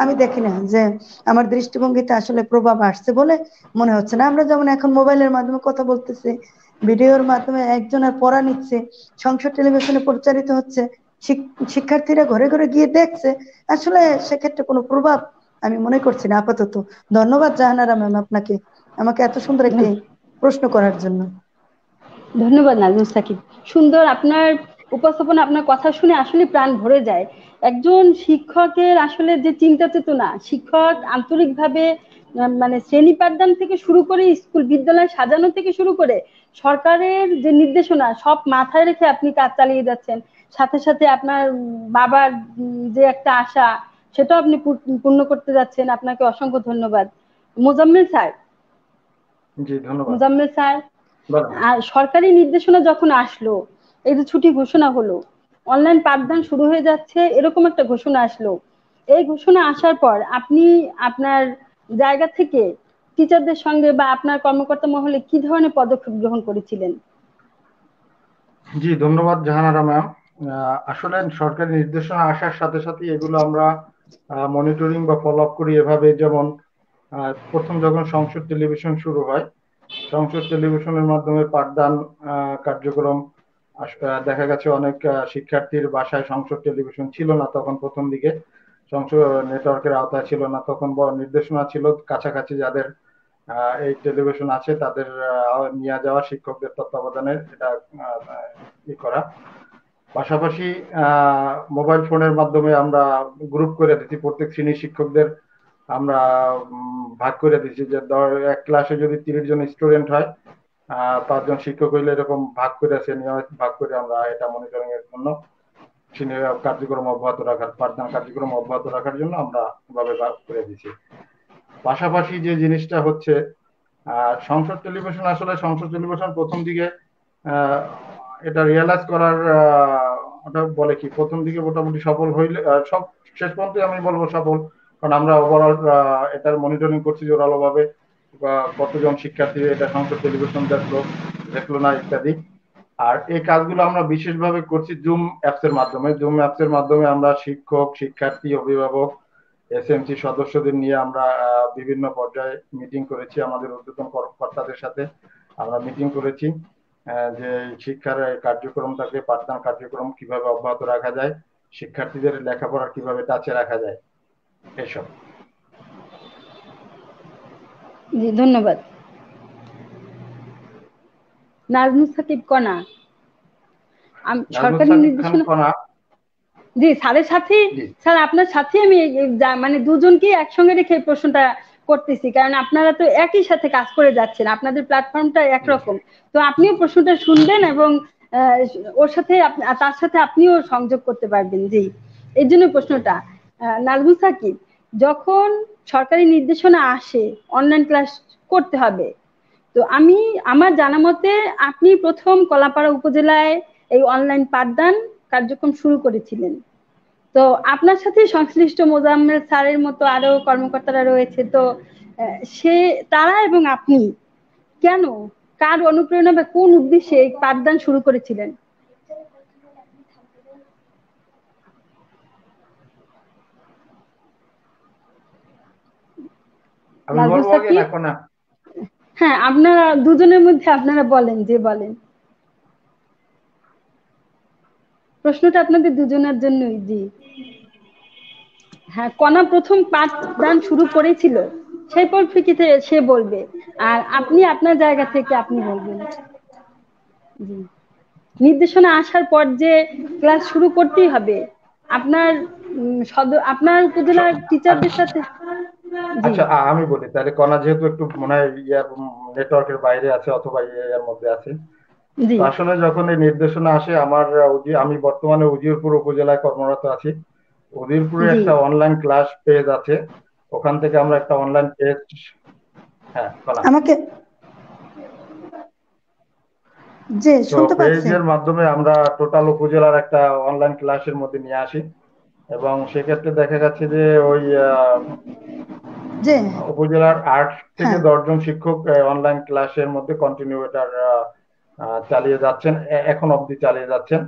আমি দেখি না যে আমার দৃষ্টিভঙ্গিতে আসলে প্রভাব আসছে বলে মনে হচ্ছে না। আমরা যেমন এখন মোবাইলের মাধ্যমে কথা বলতেছি, ভিডিওর মাধ্যমে একজনের পড়া নিচ্ছে, সংসদ টেলিভিশনে প্রচারিত হচ্ছে, শিক্ষার্থীরা ঘরে ঘরে গিয়ে দেখছে, আসলে সেক্ষেত্রে কোনো প্রভাব আমি মনে করছি না আপাতত। ধন্যবাদ জাহানারা ম্যাম আপনাকে আমাকে এত সুন্দর একটি প্রশ্ন করার জন্য। ধন্যবাদ নাজমুল সাকিব, সুন্দর আপনার উপস্থাপনা, আপনার কথা শুনে আসলে প্রাণ ভরে যায়। একজন শিক্ষকের আসলে যে চিন্তা চেতনা, শিক্ষক আন্তরিকভাবে মানে শ্রেণী পাঠদান থেকে শুরু করে স্কুল বিদ্যালয় সাজানো থেকে শুরু করে সরকারের যে নির্দেশনা সব মাথায় রেখে আপনি কাজ চালিয়ে যাচ্ছেন। সাথে সাথে আপনার বাবার যে একটা আশা, সেটাও আপনি পূর্ণ করতে যাচ্ছেন। আপনাকে অসংখ্য ধন্যবাদ। মোজাম্মেল স্যার, জি ধন্যবাদ। মোজাম্মেল স্যার, আর সরকারি নির্দেশনা যখন আসলো, এই যে ছুটি ঘোষণা হলো, অনলাইন পাঠদান শুরু হয়ে যাচ্ছে, এরকম একটা ঘোষণা আসলো, এই ঘোষণা আসার পর আপনি আপনার জায়গা থেকে টিচারদের সঙ্গে বা আপনার কর্মকর্তা মহলে কি ধরনের পদক্ষেপ গ্রহণ করেছিলেন? জি ধন্যবাদ জাহানারা ম্যাম। আসলে সরকারি নির্দেশনা আসার সাথে সাথে এগুলো আমরা মনিটরিং বা ফলো আপ করি এভাবে, যেমন প্রথম যখন সংসদ টেলিভিশন শুরু হয়, সংসদ টেলিভিশনের মাধ্যমে পাঠদান কার্যক্রম দেখা গেছে অনেক শিক্ষার্থীর বাসায় সংসদ টেলিভিশন ছিল না তখন, প্রথম দিকে সংসদ নেটওয়ার্কের আওতায় ছিল না তখন। নির্দেশনা ছিল কাছাকাছি যাদের এই টেলিভিশন আছে তাদের নিয়ে যাওয়া, শিক্ষকদের তত্ত্বাবধানে এটা করা। পাশাপাশি মোবাইল ফোনের মাধ্যমে আমরা গ্রুপ করে দিচ্ছি, প্রত্যেক শ্রেণীর শিক্ষকদের আমরা ভাগ করে দিচ্ছি, যে এক ক্লাসে যদি 30 জন স্টুডেন্ট হয়, 5 জন শিক্ষক হইলে এরকম ভাগ করে আছে, নিয়মিত ভাগ করে আমরা এটা মনিটরিং এর জন্য কার্যক্রম অব্যাহত রাখার, পাঠদান কার্যক্রম অব্যাহত রাখার জন্য আমরা ভাবে করে দিচ্ছি। পাশাপাশি যে জিনিসটা হচ্ছে সংসদ টেলিভিশন, আসলে সংসদ টেলিভিশন প্রথম দিকে এটা রিয়েলাইজ করার ওটা বলে কি প্রথম দিকে মোটামুটি সফল হইলে সব শেষ পর্যন্ত আমি বলবো সফল, কারণ আমরা ওভারঅল এটার মনিটরিং করছি জোরালোভাবে, কতজন শিক্ষার্থী এটা সংসদ টেলিভিশন দেখলো না ইত্যাদি। আর এই কাজগুলো আমরা বিশেষভাবে করছি জুম অ্যাপস এর মাধ্যমে। জুম অ্যাপস এর মাধ্যমে আমরা শিক্ষক, শিক্ষার্থী, অভিভাবক, এসএমসি সদস্যদের নিয়ে আমরা বিভিন্ন পর্যায়ে মিটিং করেছি, আমাদের ঊর্ধ্বতন কর্মকর্তাদের সাথে আমরা মিটিং করেছি যে শিক্ষার কার্যক্রমটাকে, পাঠদান কার্যক্রম কিভাবে অব্যাহত রাখা যায়, শিক্ষার্থীদের লেখাপড়া কিভাবে টাচে রাখা যায়, এসব। জি ধন্যবাদ। নাজমুল সাকিব কণা, সরকারি নির্দেশনা, জি স্যারের সাথে, স্যার আপনার সাথে আমি মানে দুজনকে একসঙ্গে রেখে প্রশ্নটা করতেছি, কারণ আপনারা তো একই সাথে কাজ করে যাচ্ছেন, আপনাদের প্ল্যাটফর্মটা একরকম, তো আপনিও প্রশ্নটা শুনবেন এবং ওর সাথে তার সাথে আপনিও সংযোগ করতে পারবেন। জি, এই জন্য প্রশ্নটা। নাজমুল সাকিব, যখন সরকারি নির্দেশনা আসে অনলাইন ক্লাস করতে হবে, তো আমার জানা মতে আপনি প্রথম কলাপাড়া উপজেলায় এই অনলাইন পাঠদান কার্যক্রম শুরু করেছিলেন। তো আপনার সাথে সংশ্লিষ্ট মোজাম্মেল স্যারের মতো আরো কর্মকর্তারা রয়েছে, তো তারা এবং আপনি কেন, কার অনুপ্রেরণা বা কোন উদ্দেশ্যে এই পাঠদান শুরু করেছিলেন? হ্যাঁ, আপনারা দুজনের মধ্যে আপনারা বলেন, যে বলেন, প্রশ্নটা আপনাদের দুজনের জন্যই। জি হ্যাঁ, কণা প্রথম পাঠদান শুরু করেছিল সেই পরিপ্রেক্ষিতে সে বলবে, আর আপনি আপনার জায়গা থেকে আপনি বলবেন। জি, নির্দেশনা আসার পর যে ক্লাস শুরু করতেই হবে, আপনার উপজেলার টিচারদের সাথে। আচ্ছা আমি বলি তাহলে, কণা যেহেতু একটু মনে হয় নেটওয়ার্কের বাইরে আছে অথবা এর মধ্যে আছে, আসলে যখন এই নির্দেশনা আসে আমি বর্তমানে উজিরপুর উপজেলায় কর্মরত আছি। উজিরপুরে একটা অনলাইন ক্লাস পেজ আছে, ওখান থেকে আমরা একটা অনলাইন পেজ, হ্যাঁ আমাকে জি শুনতে পাচ্ছেন, পেজের মাধ্যমে আমরা টোটাল উপজেলার একটা অনলাইন ক্লাসের মধ্যে নিয়ে আসি, এবং সেক্ষেত্রে দেখা যাচ্ছে যে ওই উপজেলার 8 থেকে 10 জন শিক্ষক অনলাইন ক্লাসের মধ্যে কন্টিনিউ এটার চালিয়ে যাচ্ছেন, এখন অবধি চালিয়ে যাচ্ছেন।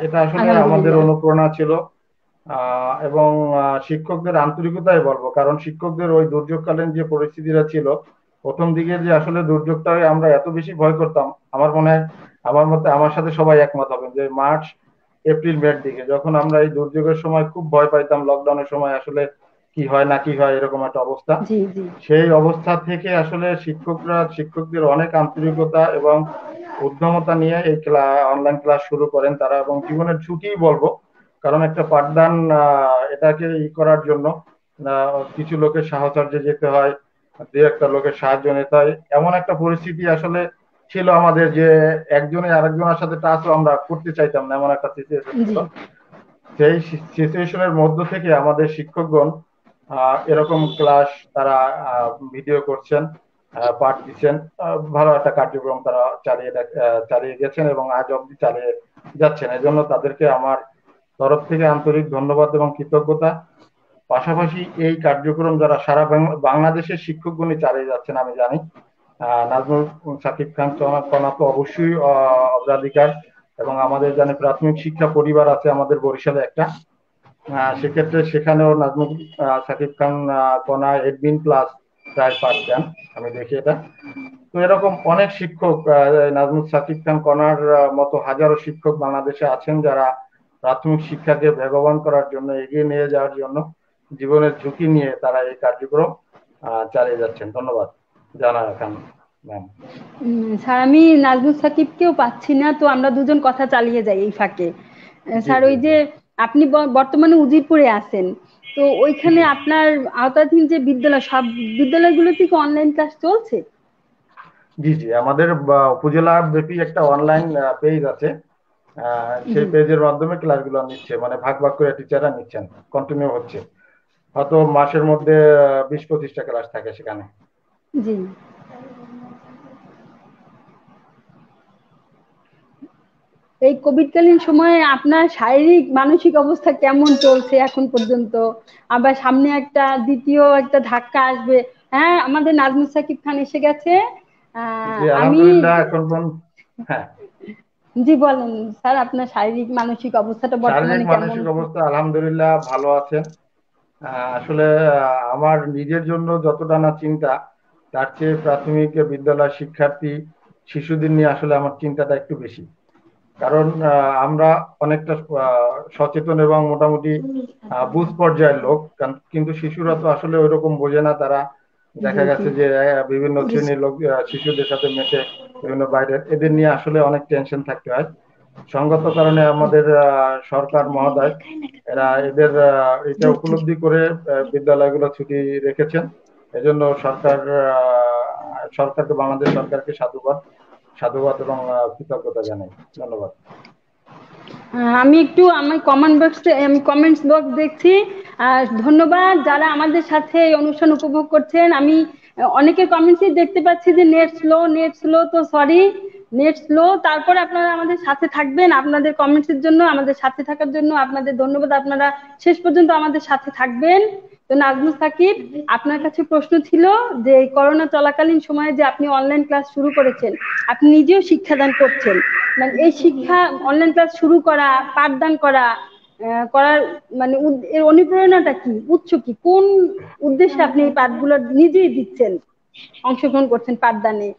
এটা আসলে আমাদের অনুপ্রেরণা ছিল এবং শিক্ষকদের আন্তরিকতাই বলবো, কারণ শিক্ষকদের ওই দুর্যোগকালীন যে পরিস্থিতিটা ছিল প্রথম দিকে, যে আসলে দুর্যোগটাকে আমরা এত বেশি ভয় করতাম, আমার মনে হয় আমার মতে আমার সাথে সবাই একমত হবেন যে মার্চ, এপ্রিল, মের দিকে যখন আমরা এই দুর্যোগের সময় খুব ভয় পাইতাম, লকডাউনের সময় আসলে কি হয় না কি হয় এরকম একটা অবস্থা, সেই অবস্থা থেকে আসলে শিক্ষকদের অনেক আন্তরিকতা এবং উদ্যমতা নিয়ে এই অনলাইন ক্লাস শুরু করেন তারা, এবং জীবনের ঝুঁকিই বলবো, কারণ একটা পাঠদান এটাকে করার জন্য কিছু লোকের সাহচর্যে যেতে হয়, দু একটা লোকের সাহায্য নিতে হয়, এমন একটা পরিস্থিতি আসলে ছিল আমাদের যে একজনে আরেকজনের সাথে টাচও আমরা করতে চাইতাম না, এমন একটা সিচুয়েশন ছিল। সেই সিচুয়েশনের মধ্য থেকে আমাদের শিক্ষকগণ এরকম ক্লাস তারা ভিডিও করছেন, পাঠ দিচ্ছেন, ভালো একটা কার্যক্রম তারা চালিয়ে গেছেন এবং আজ অবধি চালিয়ে যাচ্ছেন। এজন্য তাদেরকে আমার তরফ থেকে আন্তরিক ধন্যবাদ এবং কৃতজ্ঞতা। পাশাপাশি এই কার্যক্রম যারা সারা বাংলাদেশের শিক্ষকগণই চালিয়ে যাচ্ছেন, আমি জানি নাজমুল সাকিব খান কণা তো অবশ্যই অগ্রাধিকার, এবং আমাদের জানি প্রাথমিক শিক্ষা পরিবার আছে আমাদের বরিশালে একটা, সেক্ষেত্রে সেখানেও নাজমুল সাকিব খান কণা এডমিন প্লাস প্রায় পাঠ দেন, আমি দেখি এটা। তো এরকম অনেক শিক্ষক নাজমুল সাকিব খান কণার মতো হাজারো শিক্ষক বাংলাদেশে আছেন যারা প্রাথমিক শিক্ষাকে বেগবান করার জন্য, এগিয়ে নিয়ে যাওয়ার জন্য জীবনের ঝুঁকি নিয়ে তারা এই কার্যক্রম চালিয়ে যাচ্ছেন। ধন্যবাদ জানা খান ম্যাম। স্যার আমি নাজমুল সাকিবকেও পাচ্ছি না, তো আমরা দুজন কথা চালিয়ে যাই এই ফাঁকে। স্যার ওই যে আপনি বর্তমানে উজিরপুরে আছেন, তো ওইখানে আপনার আওতাধীন যে বিদ্যালয়, সব বিদ্যালয়গুলোতে কি অনলাইন ক্লাস চলছে? জি জি, আমাদের উপজেলা ব্যাপী একটা অনলাইন পেজ আছে, সেই জি পেজের মাধ্যমে ক্লাসগুলো নিচ্ছে, মানে ভাগ ভাগ করে টিচাররা নিচ্ছেন, কন্টিনিউ হচ্ছে। হয়তো মাসের মধ্যে 20-25টা ক্লাস থাকে সেখানে। জি। এই কোভিডকালীন সময়ে আপনার শারীরিক মানসিক অবস্থা কেমন চলছে এখন পর্যন্ত? আবার সামনে একটা দ্বিতীয় একটা ধাক্কা আসবে। হ্যাঁ, আমাদের নাজমুল সাকিব খান এসে গেছে। জি আমি আলহামদুলিল্লাহ এখন হ্যাঁ, জি বলেন স্যার, আপনার শারীরিক মানসিক অবস্থাটা শারীরিক বর্তমানে কেমন? মানসিক অবস্থা আলহামদুলিল্লাহ ভালো আছেন। আসলে আমার নিজের জন্য যতটা না চিন্তা, তার চেয়ে প্রাথমিক বিদ্যালয় শিক্ষার্থী শিশুদের নিয়ে আসলে আমার চিন্তাটা একটু বেশি। কারণ আমরা অনেকটা সচেতন এবং মোটামুটি বুঝ পর্যায়ের লোক, কিন্তু শিশুরা তো আসলে ওইরকম বোঝে না। তারা জি দেখা জি গেছে যে বিভিন্ন শ্রেণীর লোক শিশুদের সাথে মেশে, বিভিন্ন বাইরের, এদের নিয়ে আসলে অনেক টেনশন থাকতে হয়। সঙ্গত কারণে আমাদের সরকার মহোদয় এরা এদের এটা উপলব্ধি করে বিদ্যালয়গুলো ছুটি রেখেছেন। এজন্য সরকারকে, বাংলাদেশ সরকারকে সাধুবাদ, সাধুবাদ এবং কৃতজ্ঞতা জানাই। ধন্যবাদ। আমি একটু আমার কমেন্টস বক্স দেখছি। ধন্যবাদ যারা আমাদের সাথে এই অনুষ্ঠান উপভোগ করছেন। আমি অনেকের কমেন্টসই দেখতে পাচ্ছি যে নেট স্লো, তো সরি, নেট স্লো। তারপরে আপনারা আমাদের সাথে থাকবেন। আপনাদের কমেন্টসের জন্য, আমাদের সাথে থাকার জন্য আপনাদের ধন্যবাদ। আপনারা শেষ পর্যন্ত আমাদের সাথে থাকবেন। তো নাজমুল সাকিব, আপনার কাছে প্রশ্ন ছিল যে করোনা চলাকালীন সময়ে যে আপনি অনলাইন ক্লাস শুরু করেছেন, আপনি নিজেও শিক্ষাদান করছেন, মানে এই শিক্ষা অনলাইন ক্লাস শুরু করা, পাঠদান করা করার মানে এর অনুপ্রেরণাটা কি, উৎস কি, কোন উদ্দেশ্যে আপনি এই পাঠগুলো নিজেই দিচ্ছেন, অংশগ্রহণ করছেন পাঠদানে?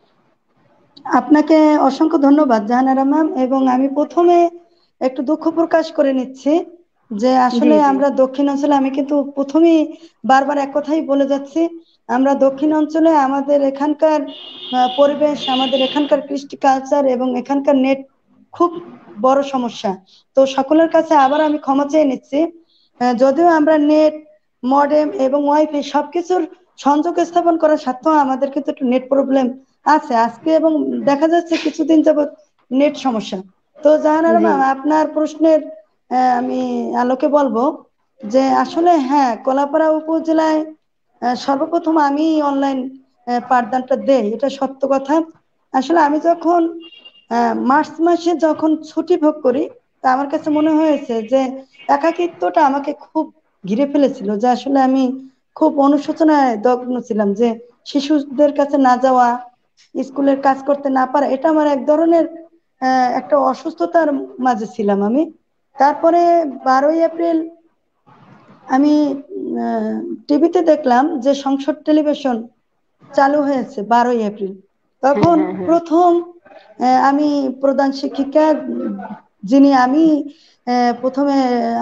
আপনাকে অসংখ্য ধন্যবাদ জাহানারা ম্যাম। এবং আমি প্রথমে একটু দুঃখ প্রকাশ করে নিচ্ছি যে জি আসলে জি আমরা দক্ষিণ অঞ্চলে, আমি কিন্তু প্রথমেই বারবার এক কথাই বলে যাচ্ছি, আমরা দক্ষিণ অঞ্চলে আমাদের এখানকার পরিবেশ, আমাদের এখানকার কৃষ্টি কালচার এবং এখানকার নেট খুব বড় সমস্যা। তো সকলের কাছে আবার আমি ক্ষমা চেয়ে নিচ্ছি। যদিও আমরা নেট, মডেম এবং ওয়াইফাই সবকিছুর সংযোগ স্থাপন করার সত্ত্বেও আমাদের কিন্তু একটু নেট প্রবলেম আছে আজকে, এবং দেখা যাচ্ছে কিছুদিন যাবত নেট সমস্যা। তো জাহানারা জি ম্যাম, আপনার প্রশ্নের আমি আলোকে বলবো যে আসলে হ্যাঁ, কলাপাড়া উপজেলায় সর্বপ্রথম আমি অনলাইন পাঠদানটা দেই, এটা সত্য কথা। আসলে আমি যখন মার্চ মাসে যখন ছুটি ভোগ করি, তা আমার কাছে মনে হয়েছে যে একাকিত্বটা আমাকে খুব ঘিরে ফেলেছিল, যে আসলে আমি খুব অনুশোচনায় দগ্ন ছিলাম যে শিশুদের কাছে না যাওয়া, স্কুলের কাজ করতে না পারা, এটা আমার এক ধরনের একটা অসুস্থতার মাঝে ছিলাম আমি। তারপরে 12ই এপ্রিল আমি টিভিতে দেখলাম যে সংসদ টেলিভিশন চালু হয়েছে 12ই এপ্রিল। হ্যাঁ তখন হ্যাঁ হ্যাঁ প্রথম আমি প্রধান শিক্ষিকা, যিনি আমি প্রথমে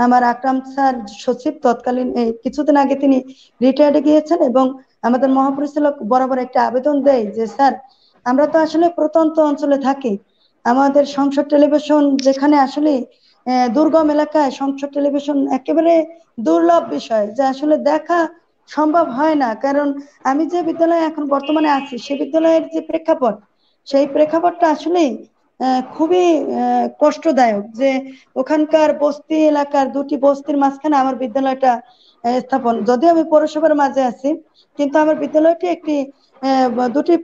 আমার আকরাম স্যার সচিব তৎকালীন, কিছুদিন আগে তিনি রিটায়ার্ডে গিয়েছেন, এবং আমাদের মহাপরিচালক বরাবর একটা আবেদন দেয় যে স্যার, আমরা তো আসলে প্রত্যন্ত অঞ্চলে থাকি, আমাদের সংসদ টেলিভিশন যেখানে আসলে দুর্গম এলাকায় সংসদ টেলিভিশন একেবারে দুর্লভ বিষয়, যে আসলে দেখা সম্ভব হয় না। কারণ আমি যে বিদ্যালয়ে এখন বর্তমানে আছি, সে বিদ্যালয়ের যে প্রেক্ষাপট, সেই প্রেক্ষাপটটা আসলে খুবই কষ্টদায়ক, যে ওখানকার বস্তি এলাকার দুটি বস্তির মাঝখানে আমার বিদ্যালয়টা স্থাপন। যদিও আমি পৌরসভার মাঝে আছি, কিন্তু আমার বিদ্যালয়টি একটি দুটি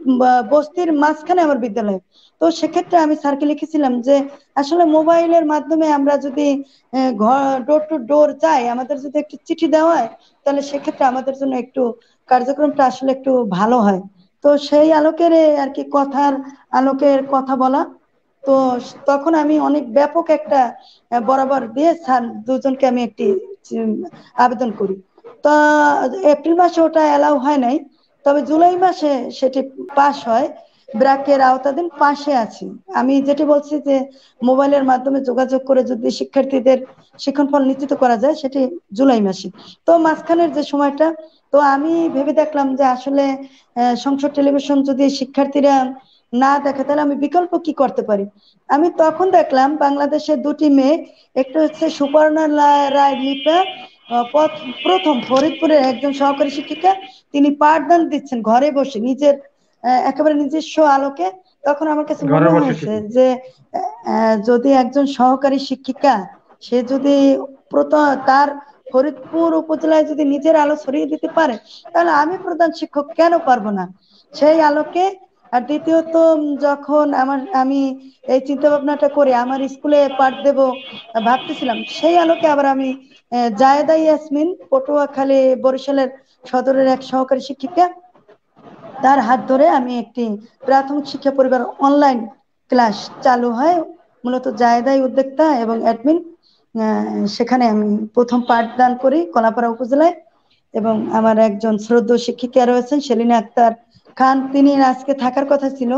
বস্তির মাঝখানে আমার বিদ্যালয়। তো সেক্ষেত্রে আমি স্যারকে লিখেছিলাম যে আসলে মোবাইলের মাধ্যমে আমরা যদি ঘর ডোর টু ডোর যাই, আমাদের যদি একটু চিঠি দেওয়া হয়, তাহলে সেক্ষেত্রে আমাদের জন্য একটু কার্যক্রমটা আসলে একটু ভালো হয়। তো সেই আলোকের আর কি কথার আলোকের কথা বলা। তো তখন আমি অনেক ব্যাপক একটা বরাবর দিয়ে স্যার দুজনকে আমি একটি উম, আবেদন করি। তা এপ্রিল মাসে ওটা এলাও হয় নাই, তবে জুলাই মাসে সেটি পাশ হয়। ব্র্যাকের আওতাধীন পাশে আছি। আমি যেটি বলছি যে মোবাইলের মাধ্যমে যোগাযোগ করে যদি শিক্ষার্থীদের শিক্ষণ ফল নিশ্চিত করা যায়, সেটি জুলাই মাসে। তো মাঝখানের যে সময়টা, তো আমি ভেবে দেখলাম যে আসলে সংসদ টেলিভিশন যদি শিক্ষার্থীরা না দেখে, তাহলে আমি বিকল্প কি করতে পারি। আমি তখন দেখলাম বাংলাদেশের দুটি মেয়ে, একটা হচ্ছে সুপর্ণা রায় লিপা, প্রথম ফরিদপুরের একজন সহকারী শিক্ষিকা, তিনি পাঠদান দিচ্ছেন ঘরে বসে নিজের একেবারে নিজস্ব আলোকে। তখন আমার কাছে ঘরে মনে বসে হয়েছে শিখি। যে যদি একজন সহকারী শিক্ষিকা সে যদি তার ফরিদপুর উপজেলায় যদি নিজের আলো ছড়িয়ে দিতে পারে, তাহলে আমি প্রধান শিক্ষক কেন পারবো না? সেই আলোকে। আর দ্বিতীয়ত, যখন আমি এই চিন্তা ভাবনাটা করে আমার স্কুলে পাঠ দেব ভাবতেছিলাম, সেই আলোকে আবার আমি জায়েদা ইয়াসমিন, পটুয়াখালী বরিশালের সদরের এক সহকারী শিক্ষিকা, তার হাত ধরে আমি একটি প্রাথমিক শিক্ষা পরিবার অনলাইন ক্লাস চালু হয়। মূলত জায়েদাই উদ্যোক্তা এবং অ্যাডমিন। সেখানে আমি প্রথম পাঠদান করি কলাপাড়া উপজেলায়, এবং আমার একজন শ্রদ্ধেয় শিক্ষিকা রয়েছেন সেলিনা আক্তার খান, তিনি আজকে থাকার কথা ছিল,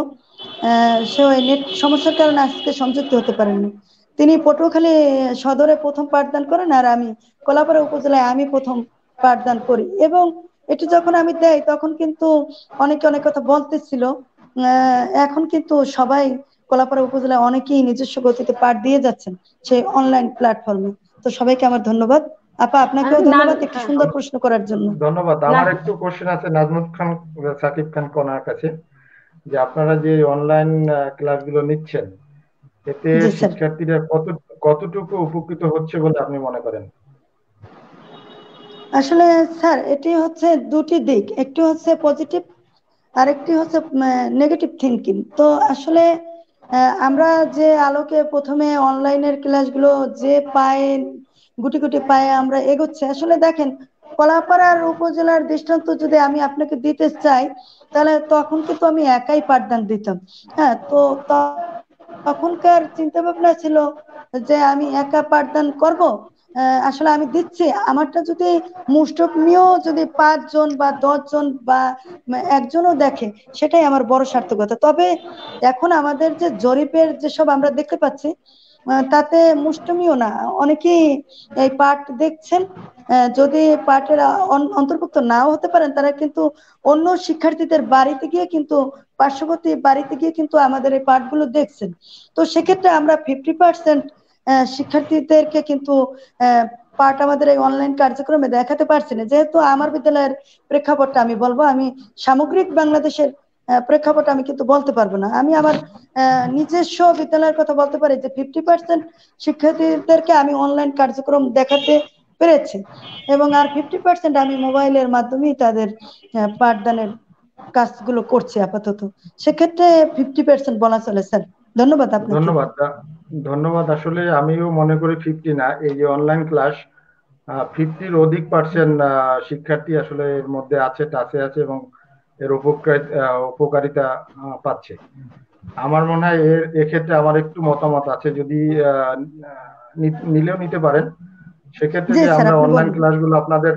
সে ওই নেট সমস্যার কারণে আজকে সংযুক্ত হতে পারেননি। তিনি পটুয়াখালী সদরে প্রথম পাঠদান করেন, আর আমি কলাপাড়া উপজেলায় আমি প্রথম পাঠদান করি। এবং এটি যখন আমি দেই তখন কিন্তু অনেকে অনেক কথা বলতেছিল। এখন কিন্তু সবাই কলাপাড়া উপজেলায় অনেকেই নিজস্ব গতিতে পাঠ দিয়ে যাচ্ছেন সেই অনলাইন প্ল্যাটফর্মে। তো সবাইকে আমার ধন্যবাদ। আপা, আপনাকেও ধন্যবাদ একটি সুন্দর প্রশ্ন করার জন্য। ধন্যবাদ। আমার একটু কোশ্চেন আছে নাজমুল খান, সাকিব খান কোনার কাছে, যে আপনারা যে অনলাইন ক্লাসগুলো নিচ্ছেন, এতে জি স্যার। শিক্ষার্থীরা কতটুকু উপকৃত হচ্ছে বলে আপনি মনে করেন? আসলে স্যার, এটি হচ্ছে দুটি দিক, একটি হচ্ছে পজিটিভ, আরেকটি হচ্ছে নেগেটিভ থিঙ্কিং। তো আসলে আমরা যে আলোকে প্রথমে অনলাইনের ক্লাসগুলো যে পায়ে গুটি গুটি পায়ে আমরা এগোচ্ছি, আসলে দেখেন কলাপাড়ার উপজেলার দৃষ্টান্ত যদি আমি আপনাকে দিতে চাই, তাহলে তখন কিন্তু আমি একাই পাঠদান দিতাম। হ্যাঁ, তো তখনকার চিন্তা ভাবনা ছিল যে আমি একা পাঠদান করব। আসলে আমি দিচ্ছি, আমারটা যদি মুষ্টমীয় যদি 5 জন বা 10 জন বা একজনও দেখে, সেটাই আমার বড় সার্থকতা। তবে এখন আমাদের যে জরিপের যেসব আমরা দেখতে পাচ্ছি, তাতে মুষ্টমীয় না, অনেকেই এই পাঠ দেখছেন। যদি পাঠের অন্তর্ভুক্ত নাও হতে পারেন, তারা কিন্তু অন্য শিক্ষার্থীদের বাড়িতে গিয়ে কিন্তু পার্শ্ববর্তী বাড়িতে গিয়ে কিন্তু আমাদের এই পাঠগুলো দেখছেন। তো সেক্ষেত্রে আমরা 50% শিক্ষার্থীদেরকে কিন্তু পাঠ আমাদের এই অনলাইন কার্যক্রমে দেখাতে পারছি না। যেহেতু আমার বিদ্যালয়ের প্রেক্ষাপটটা আমি বলবো, আমি সামগ্রিক বাংলাদেশের প্রেক্ষাপট আমি কিন্তু বলতে পারবো না। আমি আমার নিজস্ব বিদ্যালয়ের কথা বলতে পারি যে 50% শিক্ষার্থীদেরকে আমি অনলাইন কার্যক্রম দেখাতে পেরেছি, এবং আর 50% আমি মোবাইলের মাধ্যমেই তাদের পাঠদানের কাজগুলো করছি আপাতত। সেক্ষেত্রে 50% বলা চলে স্যার। ধন্যবাদ আপনাকে। ধন্যবাদ। ধন্যবাদ। আসলে আমিও মনে করি 50 না, এই যে অনলাইন ক্লাস 50-র অধিক পার্সেন্ট শিক্ষার্থী আসলে এর মধ্যে আছে, টাচে আছে এবং এর উপকারিতা পাচ্ছে। আমার মনে হয় এক্ষেত্রে আমার একটু মতামত আছে, যদি নিলেও নিতে পারেন। সেক্ষেত্রে জি যে স্যার, আমরা আপনি অনলাইন বলুন। ক্লাসগুলো আপনাদের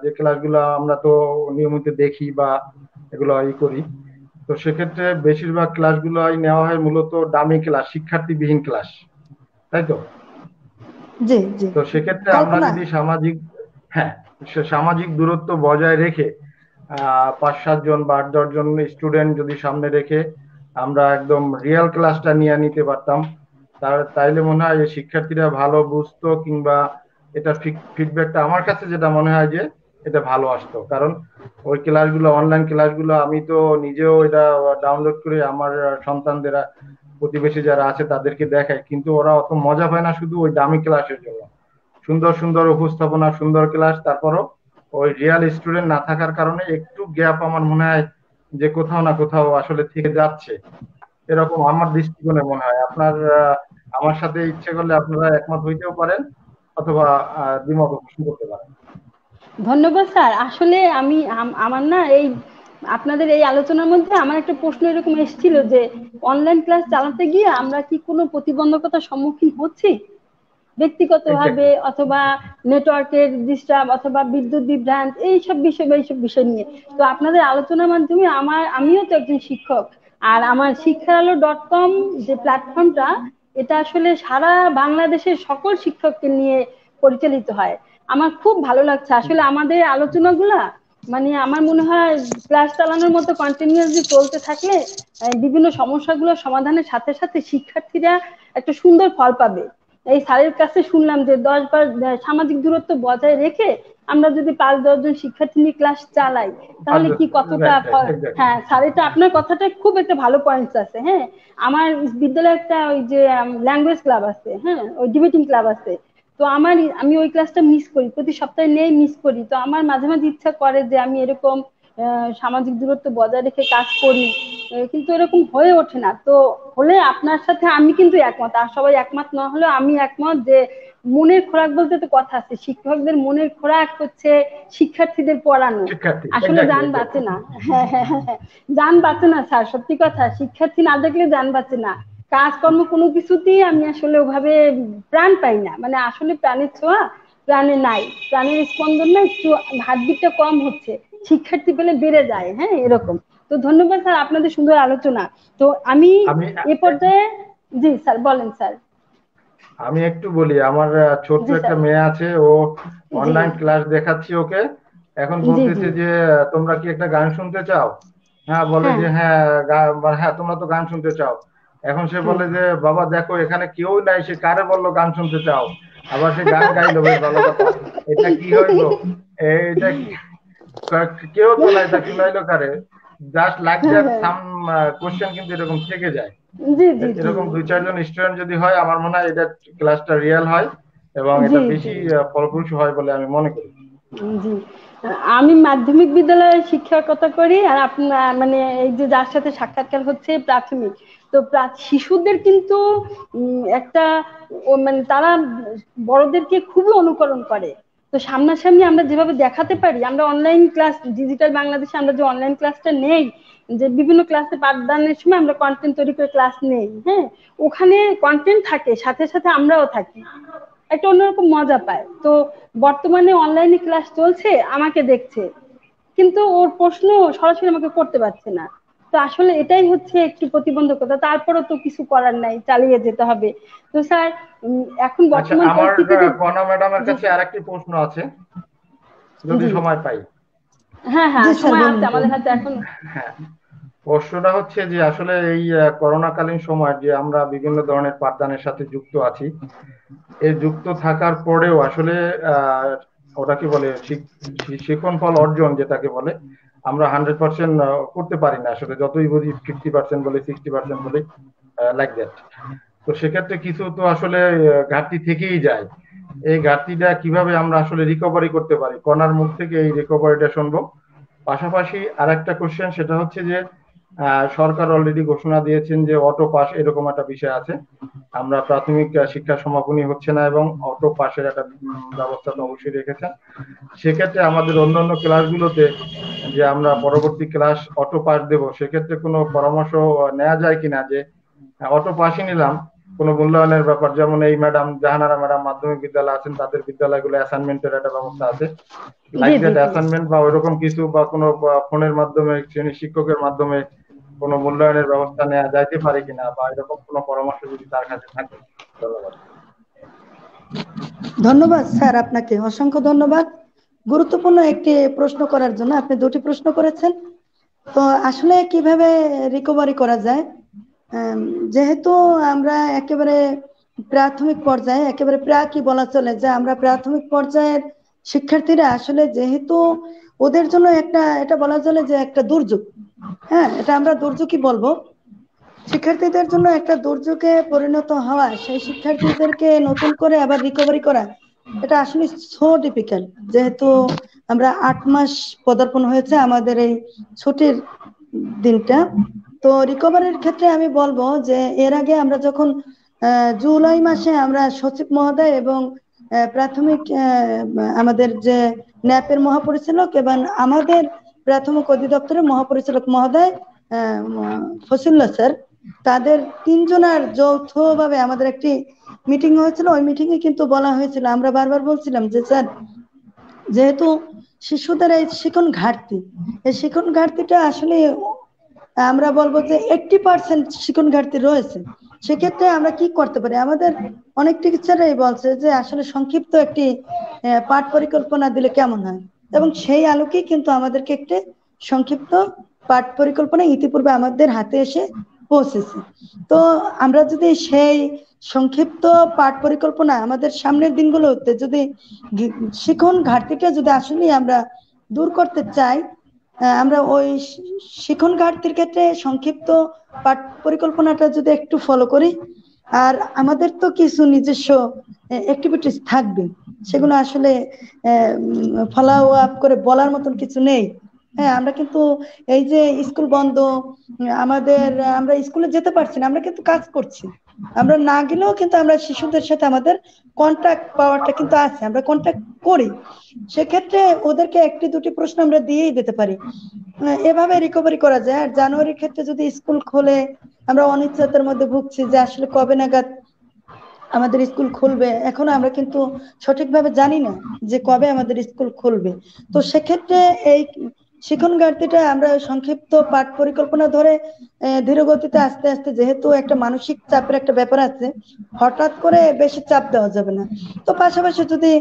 যে ক্লাসগুলো আমরা তো নিয়মিত দেখি বা এগুলো করি, তো সেক্ষেত্রে বেশিরভাগ ক্লাসগুলোই নেওয়া হয় মূলত ডামি ক্লাস, শিক্ষার্থীবিহীন ক্লাস, তাই তো? জি জি। তো সেক্ষেত্রে আমরা কল্পনা। যদি হ্যাঁ, সামাজিক দূরত্ব বজায় রেখে 5-7 জন বা 8-10 জন স্টুডেন্ট যদি সামনে রেখে আমরা একদম রিয়েল ক্লাসটা নিয়ে নিতে পারতাম, তাইলে মনে হয় যে শিক্ষার্থীরা ভালো বুঝতো, কিংবা এটা ফিডব্যাকটা আমার কাছে যেটা মনে হয় যে এটা ভালো আসতো। কারণ ওই ক্লাসগুলো, অনলাইন ক্লাসগুলো আমি তো নিজেও এটা ডাউনলোড করে আমার সন্তানদের, প্রতিবেশী যারা আছে তাদেরকে দেখাই, কিন্তু ওরা অত মজা পায় না শুধু ওই দামি ক্লাসের জন্য। সুন্দর সুন্দর উপস্থাপনা, সুন্দর ক্লাস, তারপরও ওই রিয়েল স্টুডেন্ট না থাকার কারণে একটু গ্যাপ আমার মনে হয় যে কোথাও না কোথাও আসলে থেকে যাচ্ছে, এরকম আমার দৃষ্টিকোণে মনে হয়। আপনার আমার সাথে ইচ্ছে করলে আপনারা একমত হইতেও পারেন, অথবা দ্বিমত পোষণ করতে পারেন। ধন্যবাদ স্যার। আসলে আমি আমার না এই আপনাদের এই আলোচনার মধ্যে আমার একটা প্রশ্ন এরকম এসেছিল যে অনলাইন ক্লাস চালাতে গিয়ে আমরা কি কোনো প্রতিবন্ধকতার সম্মুখীন হচ্ছি ব্যক্তিগতভাবে, Exactly. অথবা নেটওয়ার্কের ডিস্টার্ব, অথবা বিদ্যুৎ বিভ্রান্ত, এইসব বিষয় নিয়ে। তো আপনাদের আলোচনার মাধ্যমে আমিও তো একজন শিক্ষক, আর আমার শিক্ষাআলো.com যে প্ল্যাটফর্মটা, এটা আসলে সারা বাংলাদেশের সকল শিক্ষককে নিয়ে পরিচালিত হয়। আমার খুব ভালো লাগছে আসলে আমাদের আলোচনাগুলা, মানে আমার মনে হয় ক্লাস চালানোর মতো কন্টিনিউয়াসলি চলতে থাকলে বিভিন্ন সমস্যাগুলো সমাধানের সাথে সাথে শিক্ষার্থীরা একটা সুন্দর ফল পাবে। এই স্যারের কাছে শুনলাম যে 10 বার সামাজিক দূরত্ব বজায় রেখে আমরা যদি 5-10 জন শিক্ষার্থী নিয়ে ক্লাস চালাই তাহলে কি কতটা হ্যাঁ স্যার, এটা আপনার কথাটা খুব একটা ভালো পয়েন্টস আছে। হ্যাঁ, আমার বিদ্যালয়ে একটা ওই যে ল্যাঙ্গুয়েজ ক্লাব আছে, হ্যাঁ ওই ডিবেটিং ক্লাব আছে। তো আমি ওই ক্লাসটা মিস করি, প্রতি সপ্তাহে নেই মিস করি। তো আমার মাঝে মাঝে ইচ্ছা করে যে আমি এরকম সামাজিক দূরত্ব বজায় রেখে কাজ করি, কিন্তু এরকম হয়ে ওঠে না। তো হলে আপনার সাথে আমি কিন্তু একমত, আর সবাই একমত না হলেও আমি একমত যে মনের খোরাক বলতে তো কথা আছে, শিক্ষকদের মনের খোরাক হচ্ছে শিক্ষার্থীদের পড়ানো। আসলে যান বাঁচে না, হ্যাঁ হ্যাঁ হ্যাঁ, যান বাঁচে না স্যার, সত্যি কথা। শিক্ষার্থী না দেখলে যান বাঁচে না। কাজকর্ম কোনো কিছুতেই আমি আসলে ওভাবে প্রাণ পাই না, মানে আসলে প্রাণের ছোঁয়া প্রাণে নাই, প্রাণের স্পন্দন না, একটু হার্টবিটটা কম হচ্ছে, শিক্ষার্থী পেলে বেড়ে যায়। হ্যাঁ এরকম। তো ধন্যবাদ স্যার, আপনাদের সুন্দর আলোচনা। তো আমি এ পর্যায়ে, জি স্যার বলেন স্যার। আমি একটু বলি, আমার ছোট্ট একটা মেয়ে আছে, ও অনলাইন ক্লাস দেখাচ্ছি ওকে, এখন বলতেছে যে তোমরা কি একটা গান শুনতে চাও? হ্যাঁ, বলে যে হ্যাঁ হ্যাঁ তোমরা তো গান শুনতে চাও। এখন সে বলে যে বাবা দেখো এখানে কেউ নাই, সে কারে বললো গান শুনতে চাও? আবার সে গান গাইলো, বেশ ভালো কথা। এটা কি হইলো? এটা কেউ তো নাই, তা শুনাইলো কারে? Just like that some question কিন্তু এরকম থেকে যায়। এরকম 2-4 জন স্টুডেন্ট যদি হয়, আমার মনে হয় এটা ক্লাসটা রিয়েল হয় এবং এটা বেশি ফলপ্রসূ হয় বলে আমি মনে করি। জি, আমি মাধ্যমিক বিদ্যালয়ে শিক্ষকতা করি, আর আপনার মানে এই যে যার সাথে সাক্ষাৎকার হচ্ছে প্রাথমিক। তো শিশুদের কিন্তু একটা মানে তারা বড়দেরকে খুবই অনুকরণ করে। তো সামনাসামনি আমরা যেভাবে দেখাতে পারি, আমরা অনলাইন ক্লাস ডিজিটাল বাংলাদেশে আমরা যে অনলাইন ক্লাসটা নেই, যে বিভিন্ন ক্লাসে পাঠদানের সময় আমরা কন্টেন্ট তৈরি করে ক্লাস নেই, হ্যাঁ ওখানে কন্টেন্ট থাকে, সাথে সাথে আমরাও থাকি, একটা অন্যরকম মজা পায়। তো বর্তমানে অনলাইনে ক্লাস চলছে, আমাকে দেখছে, কিন্তু ওর প্রশ্ন সরাসরি আমাকে করতে পারছে না। তো আসলে এটাই হচ্ছে একটি প্রতিবন্ধকতা, তারপরও তো কিছু করার নাই, চালিয়ে যেতে হবে। তো স্যার এখন বর্তমান পরিস্থিতিতে কনা ম্যাডামের কাছে আরেকটি প্রশ্ন আছে, যদি সময় পাই। হ্যাঁ হ্যাঁ সময় আছে আমাদের হাতে এখন। হ্যাঁ, প্রশ্নটা হচ্ছে যে আসলে এই করোনাকালীন সময় যে আমরা বিভিন্ন ধরনের পাঠদানের সাথে যুক্ত আছি, এই যুক্ত থাকার পরেও আসলে ওটাকে বলে শিখন ফল অর্জন যেটাকে বলে, আমরা 100% করতে পারি না আসলে, যতই বুঝি 50% বলে 60% বলে, লাইক দ্যাট। তো সেক্ষেত্রে কিছু তো আসলে ঘাটতি থেকেই যায়। এই ঘাটতিটা কিভাবে আমরা আসলে রিকভারি করতে পারি, কনার মুখ থেকে এই রিকভারিটা শুনবো। পাশাপাশি আরেকটা কোশ্চেন, সেটা হচ্ছে যে সরকার অলরেডি ঘোষণা দিয়েছেন যে অটো পাস এরকম একটা বিষয় আছে, আমরা প্রাথমিক শিক্ষা সমাপনী হচ্ছে না এবং অটো পাসের একটা ব্যবস্থা তো অবশ্যই রেখেছেন। সেক্ষেত্রে আমাদের অন্যান্য ক্লাসগুলোতে যে আমরা পরবর্তী ক্লাস অটো পাস দেবো, সেক্ষেত্রে কোনো পরামর্শ নেওয়া যায় কিনা, যে অটো পাসই নিলাম, কোনো মূল্যায়নের ব্যাপার, যেমন এই ম্যাডাম জাহানারা ম্যাডাম মাধ্যমিক বিদ্যালয় আছেন, তাদের বিদ্যালয়গুলো অ্যাসাইনমেন্টের একটা ব্যবস্থা আছে, লাইক দ্যাট অ্যাসাইনমেন্ট বা ওইরকম কিছু, বা কোনো ফোনের মাধ্যমে শ্রেণী শিক্ষকের মাধ্যমে কোনো মূল্যায়নের ব্যবস্থা নেওয়া যাইতে পারে কিনা, বা এরকম কোনো পরামর্শ যদি তার কাছে থাকে। ধন্যবাদ। ধন্যবাদ স্যার, আপনাকে অসংখ্য ধন্যবাদ গুরুত্বপূর্ণ একটি প্রশ্ন করার জন্য। আপনি দুটি প্রশ্ন করেছেন। তো আসলে কিভাবে রিকভারি করা যায়, যেহেতু আমরা একেবারে প্রাথমিক পর্যায়ে, একেবারে প্রাকই বলা চলে, যে আমরা প্রাথমিক পর্যায়ের শিক্ষার্থীরা আসলে যেহেতু ওদের জন্য এটা বলা চলে যে একটা দুর্যোগ, হ্যাঁ এটা আমরা দুর্যোগই বলবো, শিক্ষার্থীদের জন্য একটা দুর্যোগে পরিণত হওয়া, সেই শিক্ষার্থীদেরকে নতুন করে আবার রিকভারি করা, এটা আসলে সো ডিফিকাল্ট। যেহেতু আমরা 8 মাস পদার্পণ হয়েছে আমাদের এই ছুটির দিনটা, তো রিকভারির ক্ষেত্রে আমি বলবো যে এর আগে আমরা যখন জুলাই মাসে আমরা সচিব মহোদয় এবং প্রাথমিক আমাদের যে ন্যাপের মহাপরিচালক এবং আমাদের প্রাথমিক অধিদপ্তরের মহাপরিচালক মহোদয় ফসিল্লা স্যার, তাদের 3 জনের যৌথভাবে আমাদের একটি মিটিং হয়েছিল। ওই মিটিং এ কিন্তু বলা হয়েছিল, আমরা বারবার বলছিলাম যে স্যার যেহেতু শিশুদের এই শিখন ঘাটতি, এই শিখন ঘাটতিটা আসলে আমরা বলবো যে 80% শিখন ঘাটতি রয়েছে, সেক্ষেত্রে আমরা কি করতে পারি। আমাদের অনেক টিচাররাই বলছে যে আসলে সংক্ষিপ্ত একটি পাঠ পরিকল্পনা দিলে কেমন হয়, এবং সেই আলোকেই কিন্তু আমাদেরকে একটি সংক্ষিপ্ত পাঠ পরিকল্পনা ইতিপূর্বে আমাদের হাতে এসে পৌঁছেছে। তো আমরা যদি সেই সংক্ষিপ্ত পাঠ পরিকল্পনা আমাদের সামনের দিনগুলোতে যদি শিখন ঘাটতিটা যদি আসলে আমরা দূর করতে চাই, আমরা ওই শিখন ঘাটতির ক্ষেত্রে সংক্ষিপ্ত পাঠ পরিকল্পনাটা যদি একটু ফলো করি, আর আমাদের তো কিছু নিজস্ব অ্যাক্টিভিটিস থাকবে, সেগুলো আসলে ফলো আপ করে বলার মতন কিছু নেই। হ্যাঁ, আমরা কিন্তু এই যে স্কুল বন্ধ, আমরা স্কুলে যেতে পারছি না, আমরা কিন্তু কাজ করছি। আমরা না গেলেও কিন্তু আমরা শিশুদের সাথে আমাদের কন্ট্যাক্ট পাওয়ারটা কিন্তু আছে, আমরা কন্ট্যাক্ট করি। সেক্ষেত্রে ওদেরকে একটি দুটি প্রশ্ন আমরা দিয়েই দিতে পারি, এভাবে রিকভারি করা যায়। আর জানুয়ারির ক্ষেত্রে যদি স্কুল খোলে, আমরা অনিশ্চয়তার মধ্যে ভুগছি যে আসলে কবে নাগাদ আমাদের স্কুল খুলবে, এখনো আমরা কিন্তু সঠিকভাবে জানি না যে কবে আমাদের স্কুল খুলবে। তো সেক্ষেত্রে এই শিখন ঘাটতিটা আমরা সংক্ষিপ্ত পাঠ পরিকল্পনা ধরে ধীর গতিতে আস্তে আস্তে, যেহেতু একটা মানসিক চাপের একটা ব্যাপার আছে, হঠাৎ করে বেশি চাপ দেওয়া যাবে না। তো পাশাপাশি যদি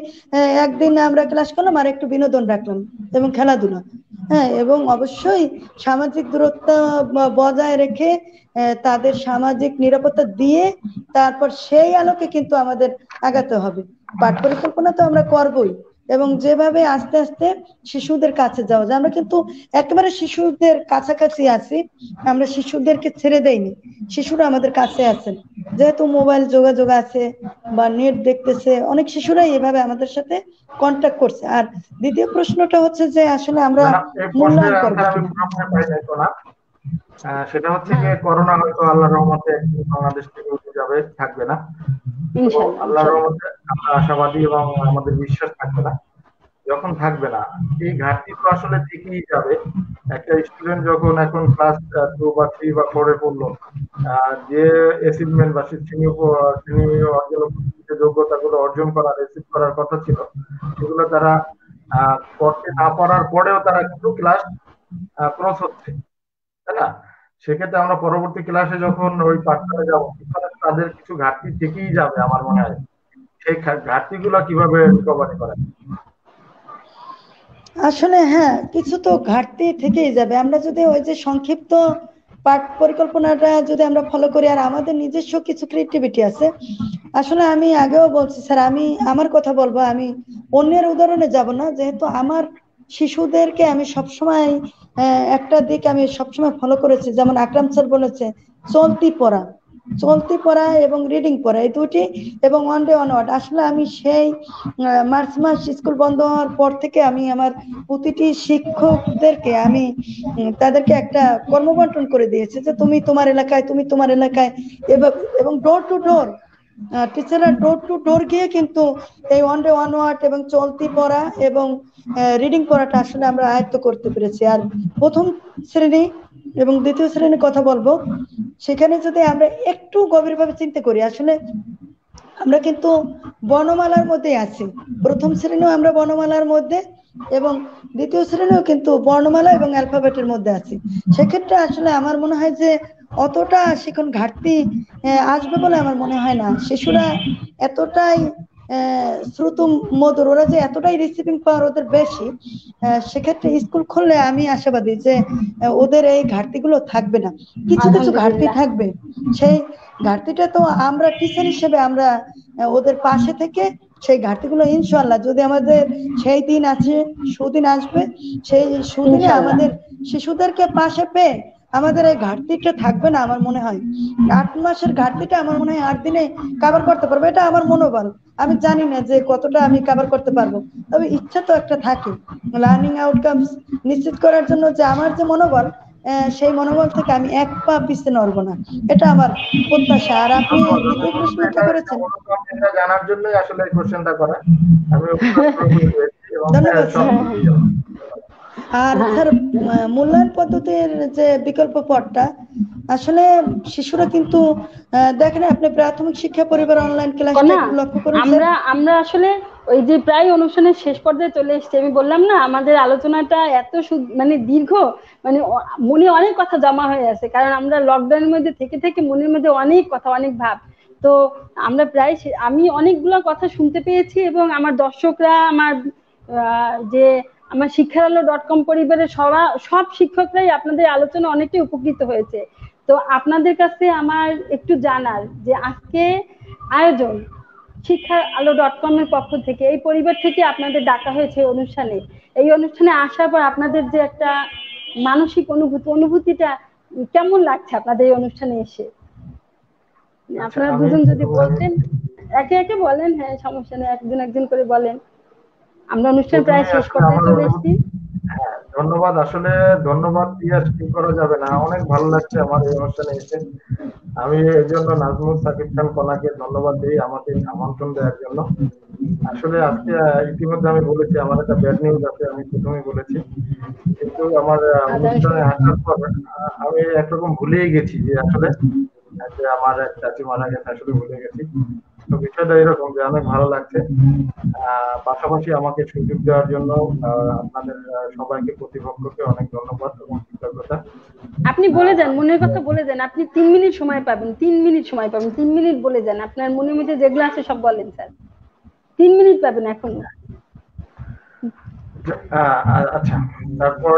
একদিন আমরা ক্লাস করলাম আর একটু বিনোদন রাখলাম এবং খেলাধুলা, হ্যাঁ, এবং অবশ্যই সামাজিক দূরত্ব বজায় রেখে তাদের সামাজিক নিরাপত্তা দিয়ে তারপর সেই আলোকে কিন্তু আমাদের আগাতে হবে। পাঠ পরিকল্পনা তো আমরা করবই, এবং যেভাবে আস্তে আস্তে শিশুদের কাছে যাওয়া যায়, আমরা কিন্তু একেবারে শিশুদের কাছাকাছি আছি, আমরা শিশুদেরকে ছেড়ে দেইনি, শিশুরা আমাদের কাছে আছেন, যেহেতু মোবাইল যোগাযোগ আছে বা নেট দেখতেছে, অনেক শিশুরাই এভাবে আমাদের সাথে কন্ট্যাক্ট করছে। আর দ্বিতীয় প্রশ্নটা হচ্ছে যে আসলে আমরা মূল্যায়ন করবো কিনা। সেটা হচ্ছে যে করোনা হয়তো আল্লাহর রহমতে একদিন বাংলাদেশ থেকে উঠে যাবে, থাকবে না। আল্লাহর রহমতে আমরা আশাবাদী এবং আমাদের বিশ্বাস থাকবে না। যখন থাকবে না, এই ঘাটতি তো আসলে থেকেই যাবে। একটা স্টুডেন্ট যখন এখন ক্লাস 2 বা 3 বা 4 এ পড়লো, যে অ্যাচিভমেন্ট বা যোগ্যতাগুলো অর্জন করার, রিসিভ করার কথা ছিল, সেগুলো তারা করতে না পারার পরেও তারা কিন্তু ক্লাস ক্রস হচ্ছে, তাই না? সেক্ষেত্রে আমরা পরবর্তী ক্লাসে যখন ওই পাঠদানে যাবো, তাদের কিছু ঘাটতি থেকেই যাবে আমার মনে হয়। সেই ঘাটতিগুলো কিভাবে রিকভারি করা? আসলে হ্যাঁ, কিছু তো ঘাটতি থেকেই যাবে। আমরা যদি ওই যে সংক্ষিপ্ত পাঠ পরিকল্পনাটা যদি আমরা ফলো করি, আর আমাদের নিজস্ব কিছু ক্রিয়েটিভিটি আছে। আসলে আমি আগেও বলছি স্যার, আমি আমার কথা বলবো, আমি অন্যের উদাহরণে যাব না, যেহেতু আমার শিশুদেরকে আমি সবসময় একটা দিক আমি সবসময় ফলো করেছি, যেমন আকরাম স্যার বলেছে চলতি পড়া এবং রিডিং পড়া, এই দুটি, এবং ওয়ান ডে ওয়ান ওয়ার্ড। আসলে আমি সেই মার্চ মাস স্কুল বন্ধ হওয়ার পর থেকে আমি আমার প্রতিটি শিক্ষকদেরকে আমি তাদেরকে একটা কর্মবন্টন করে দিয়েছি যে তুমি তোমার এলাকায় এবং ডোর টু ডোর টিচাররা ডোর টু ডোর গিয়ে কিন্তু এই ওয়ান ডে ওয়ান ওয়ার্ড এবং চলতি পড়া এবং রিডিং পড়াটা আসলে আমরা আয়ত্ত করতে পেরেছি। আর প্রথম শ্রেণী এবং দ্বিতীয় শ্রেণীর কথা বলবো, সেখানে যদি আমরা একটু গভীরভাবে চিন্তা করি, আসলে আমরা কিন্তু বর্ণমালার মধ্যে আছি। প্রথম শ্রেণীও আমরা বর্ণমালার মধ্যে, এবং দ্বিতীয় শ্রেণীও কিন্তু বর্ণমালা এবং অ্যালফাবেটের মধ্যে আছি। সেক্ষেত্রে আসলে আমার মনে হয় যে অতটা শিখন ঘাটতি আসবে বলে আমার মনে হয় না। শিশুরা এতটাই শ্রুত মধুর, ওরা যে এতটাই রিসিভিং পাওয়ার ওদের বেশি, সেক্ষেত্রে স্কুল খুললে আমি আশাবাদী যে ওদের এই ঘাটতিগুলো থাকবে না। কিছু কিছু ঘাটতি থাকবে, সেই ঘাটতিটা তো আমরা টিচার হিসেবে আমরা ওদের পাশে থেকে সেই ঘাটতিগুলো ইনশাআল্লাহ, যদি আমাদের সেই দিন আছে, সুদিন আসবে, সেই সুদিনে আমাদের শিশুদেরকে পাশে পেয়ে আমাদের এই ঘাটতিটা থাকবে না। আমার মনে হয় 8 মাসের ঘাটতিটা আমার মনে হয় 8 দিনে কভার করতে পারবো, এটা আমার মনোবল। আমি জানি না যে কতটা আমি কভার করতে পারবো, তবে ইচ্ছা তো একটা থাকে লার্নিং আউটকামস নিশ্চিত করার জন্য, যে আমার যে মনোবল, সেই মনোবল থেকে আমি এক পা পিছিয়ে নড়বো না, এটা আমার প্রত্যাশা। আর আপনি দ্বিতীয় প্রশ্নটা করেছেন, জানার জন্যই আসলে কোশ্চেনটা করা। আমি ধন্যবাদ স্যার। আর স্যার, মূল্যায়ন পদ্ধতির যে বিকল্প পথটা, আসলে শিশুরা কিন্তু দেখেন, আপনি প্রাথমিক শিক্ষা পরিবার অনলাইন ক্লাসটা একটু লক্ষ্য করুন। আমরা আসলে ওই যে প্রায় অনুষ্ঠানের শেষ পর্যায়ে চলে এসেছি। আমি বললাম না, আমাদের আলোচনাটা এত মানে দীর্ঘ, মানে মনে অনেক কথা জমা হয়ে আছে, কারণ আমরা লকডাউনের মধ্যে থেকে থেকে মনের মধ্যে অনেক কথা, অনেক ভাব। তো আমরা প্রায় আমি অনেকগুলো কথা শুনতে পেয়েছি, এবং আমার দর্শকরা, আমার শিক্ষারালো.com পরিবারের সব শিক্ষকরাই আপনাদের আলোচনা অনেকটাই উপকৃত হয়েছে। তো আপনাদের কাছে আমার একটু জানার যে আজকে আয়োজন শিক্ষার আলো .com এর পক্ষ থেকে, এই পরিবার থেকে আপনাদের ডাকা হয়েছে অনুষ্ঠানে। এই অনুষ্ঠানে আসার পর আপনাদের যে একটা মানসিক অনুভূতিটা কেমন লাগছে আপনাদের এই অনুষ্ঠানে এসে? আপনারা দুজন যদি বলতেন, একে একে বলেন। হ্যাঁ, সমস্যা নেই, একজন করে বলেন। আমরা অনুষ্ঠান প্রায় শেষ করতে চলে এসেছি। ধন্যবাদ। আসলে ধন্যবাদ দিয়ে কি করা যাবে না, অনেক ভালো লাগছে আমার এই অনুষ্ঠানে এসে। আমি এই জন্য নাজমুল সাকিব খান কণাকে ধন্যবাদ দিই আমাকে আমন্ত্রণ দেওয়ার জন্য। আসলে আজকে ইতিমধ্যে আমি বলেছি আমার একটা ব্যাড নিউজ আছে, আমি প্রথমেই বলেছি, কিন্তু আমার অনুষ্ঠানে আসার পর আমি একরকম ভুলেই গেছি যে আসলে যে আমার এক চাচি মারা গেছে, আসলে ভুলে গেছি। তো বিষয়টা এরকম যে অনেক ভালো লাগছে। পাশাপাশি আমাকে সুযোগ দেওয়ার জন্য আপনাদের সবাইকে, প্রতিপক্ষকে অনেক ধন্যবাদ এবং কৃতজ্ঞতা। আপনি বলে যান, মনের কথা বলে যান। আপনি 3 মিনিট সময় পাবেন, 3 মিনিট সময় পাবেন, 3 মিনিট বলে যান। আপনার মনের মধ্যে যেগুলো আছে সব বলেন স্যার, 3 মিনিট পাবেন এখন। আচ্ছা, তারপর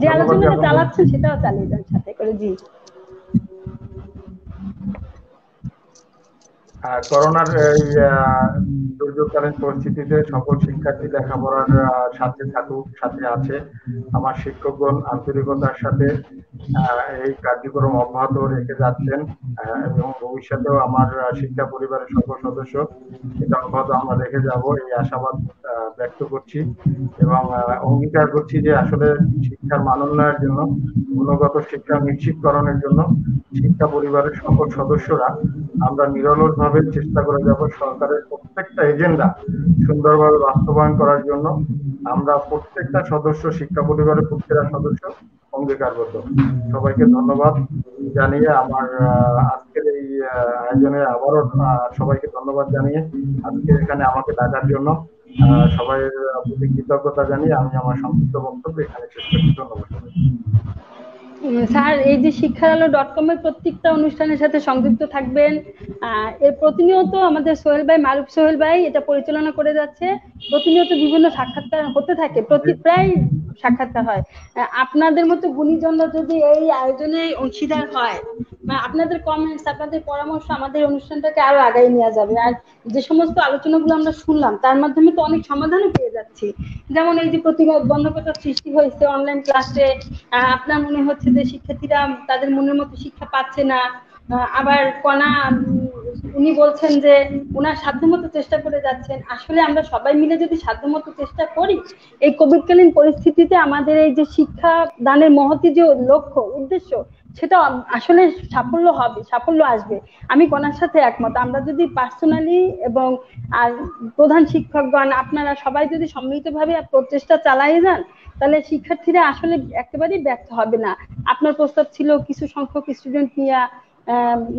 যে আলোচনাটা চালাচ্ছেন সেটাও চালিয়ে যান সাথে করে। জি। করোনার এই দুর্যোগকালীন পরিস্থিতিতে সকল শিক্ষার্থী লেখাপড়ার সাথে আছে। আমার শিক্ষকগণ আন্তরিকতার সাথে এই কার্যক্রম অব্যাহত রেখে যাচ্ছেন এবং ভবিষ্যতেও আমার শিক্ষা পরিবারের সকল সদস্য এটা অব্যাহত আমরা রেখে যাব, এই আশাবাদ ব্যক্ত করছি এবং অঙ্গীকার করছি যে আসলে শিক্ষার মান উন্নয়নের জন্য, গুণগত শিক্ষা নিশ্চিতকরণের জন্য শিক্ষা পরিবারের সকল সদস্যরা আমরা নিরলসভাবে চেষ্টা করে যাব সরকারের প্রত্যেকটা এজেন্ডা সুন্দরভাবে বাস্তবায়ন করার জন্য। আমরা প্রত্যেকটা সদস্য, শিক্ষা পরিবারের প্রত্যেকটা সদস্য অঙ্গীকারবদ্ধ। সবাইকে ধন্যবাদ জানিয়ে আমার আজকের এই আয়োজনে আবারও সবাইকে ধন্যবাদ জানিয়ে আজকে এখানে আমাকে ডাকার জন্য সবাইয়ের প্রতি কৃতজ্ঞতা জানিয়ে আমি আমার সংক্ষিপ্ত বক্তব্য এখানে শেষ করছি। ধন্যবাদ। স্যার, এই যে শিক্ষার আলো .com এর প্রত্যেকটা অনুষ্ঠানের সাথে সংযুক্ত থাকবেন, এর প্রতিনিয়ত আমাদের সোহেল ভাই, মারুফ সোহেল ভাই এটা পরিচালনা করে যাচ্ছে। প্রতিনিয়ত বিভিন্ন সাক্ষাৎকার হতে থাকে, প্রায় সাক্ষাৎকার হয়। আপনাদের মতো গুণীজনরা যদি এই আয়োজনে অংশীদার হয়, আপনাদের কমেন্টস, আপনাদের পরামর্শ আমাদের অনুষ্ঠানটাকে আরো আগায় নিয়ে যাবে। আর যে সমস্ত আলোচনাগুলো আমরা শুনলাম তার মাধ্যমে তো অনেক সমাধানও পেয়ে যাচ্ছি। যেমন এই যে প্রতিবন্ধকতার সৃষ্টি হয়েছে অনলাইন ক্লাসে, আপনার মনে হচ্ছে যে শিক্ষার্থীরা তাদের মনের মতো শিক্ষা পাচ্ছে না। আবার কণা উনি বলছেন যে ওনার সাধ্যমতো চেষ্টা করে যাচ্ছেন। আসলে আমরা সবাই মিলে যদি সাধ্যমতো চেষ্টা করি, এই কোভিডকালীন পরিস্থিতিতে আমাদের এই যে শিক্ষা দানের মহতী যে লক্ষ্য, উদ্দেশ্য, সেটা আসলে সাফল্য আসবে। আমি কণার সাথে একমত। আমরা যদি পার্সোনালি এবং আর প্রধান শিক্ষকগণ আপনারা সবাই যদি সম্মিলিতভাবে প্রচেষ্টা চালিয়ে যান, তাহলে শিক্ষার্থীরা আসলে একেবারেই ব্যর্থ হবে না। আপনার প্রস্তাব ছিল কিছু সংখ্যক স্টুডেন্ট নিয়ে,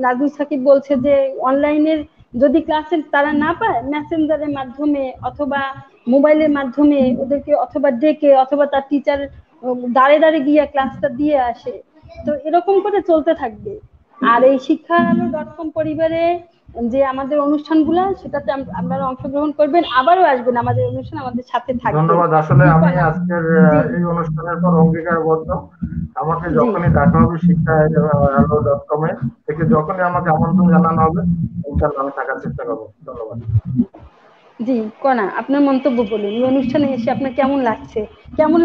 নাজমুল সাকিব বলছে যে অনলাইনের যদি ক্লাসে তারা না পায়, মেসেঞ্জারের মাধ্যমে অথবা মোবাইলের মাধ্যমে ওদেরকে অথবা ডেকে অথবা তার টিচার দাঁড়ে দাঁড়ে গিয়ে ক্লাসটা দিয়ে আসে। তো এরকম করে চলতে থাকবে। আর এই শিক্ষা আলো .com পরিবারে যে আমাদের অনুষ্ঠানগুলো, সেটাতে আপনারা অংশগ্রহণ করবেন, আবারও আসবেন আমাদের অনুষ্ঠান, আমাদের সাথে থাকবেন। ধন্যবাদ। আসলে আমি আজকের এই অনুষ্ঠানের পর অঙ্গীকারবদ্ধ, আমাকে যখনই ডাকা হবে শিক্ষা আলো .com এ থেকে, যখনই আমাকে আমন্ত্রণ জানানো হবে, ইনশাআল্লাহ আমি থাকার চেষ্টা করব। ধন্যবাদ। জি, কণা আপনার মন্তব্য বলুন। এই অনুষ্ঠানে এসে আপনার কেমন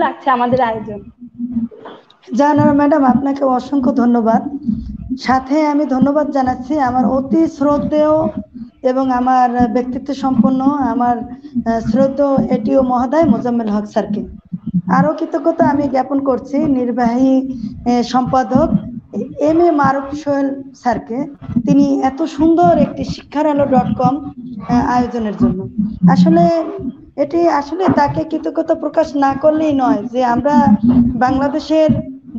লাগছে আমাদের আয়োজন? জানারা ম্যাডাম, আপনাকে অসংখ্য ধন্যবাদ। সাথে আমি ধন্যবাদ জানাচ্ছি আমার অতি শ্রদ্ধেয় এবং আমার ব্যক্তিত্ব সম্পন্ন আমার শ্রদ্ধেয় এটিও মহোদয় মোজাম্মেল হক স্যারকে। আরো কৃতজ্ঞতা আমি জ্ঞাপন করছি নির্বাহী সম্পাদক MA মারুফ সোহেল স্যারকে, তিনি এত সুন্দর একটি শিক্ষার আলো .com আয়োজনের জন্য। এটি আসলে তাকে কৃতজ্ঞতা প্রকাশ না করলেই নয় যে আমরা বাংলাদেশের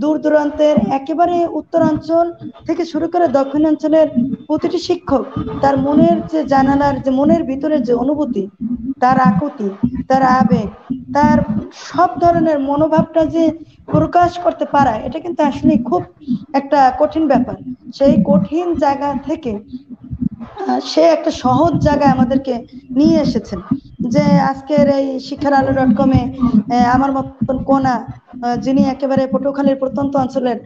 দূর দূরান্তের একেবারে উত্তরাঞ্চল থেকে শুরু করে দক্ষিণাঞ্চলের প্রতিটি শিক্ষক তার মনের যে জানালার, যে মনের ভিতরে যে অনুভূতি, তার আকুতি, তার আবেগ, তার সব ধরনের মনোভাবটা যে প্রকাশ করতে পারা, এটা কিন্তু আসলে খুব একটা কঠিন ব্যাপার। সেই কঠিন জায়গা থেকে সে একটা সহজ জায়গায় আমাদেরকে নিয়ে এসেছেন। যে আজকের এই শিক্ষারআলো.com-এ আমার মতন কোনা যিনি একেবারে পটুয়াখালীর প্রত্যন্ত অঞ্চলের,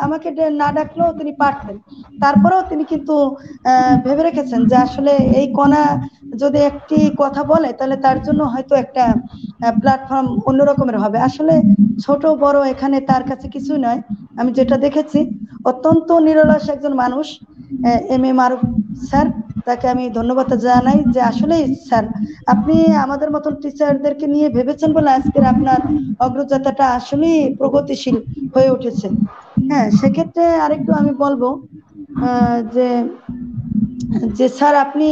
আমাকে না ডাকলেও তিনি পারতেন, তারপরেও তিনি কিন্তু ভেবে রেখেছেন যে আসলে এই কোনা যদি একটি কথা বলে তাহলে তার জন্য হয়তো একটা প্ল্যাটফর্ম অন্যরকমের হবে। আসলে ছোট বড় এখানে তার কাছে কিছুই নয়। আমি যেটা দেখেছি অত্যন্ত নিরলস একজন মানুষ এম এ মারুফ স্যার, তাকে আমি ধন্যবাদ জানাই যে আসলে স্যার আপনি আমাদের মতন টিচারদেরকে নিয়ে ভেবেছেন বলে আজকের আপনার অগ্রযাত্রাটা আসলেই প্রগতিশীল হয়ে উঠেছে। হ্যাঁ, সেক্ষেত্রে আরেকটু আমি বলবো যে স্যার আপনি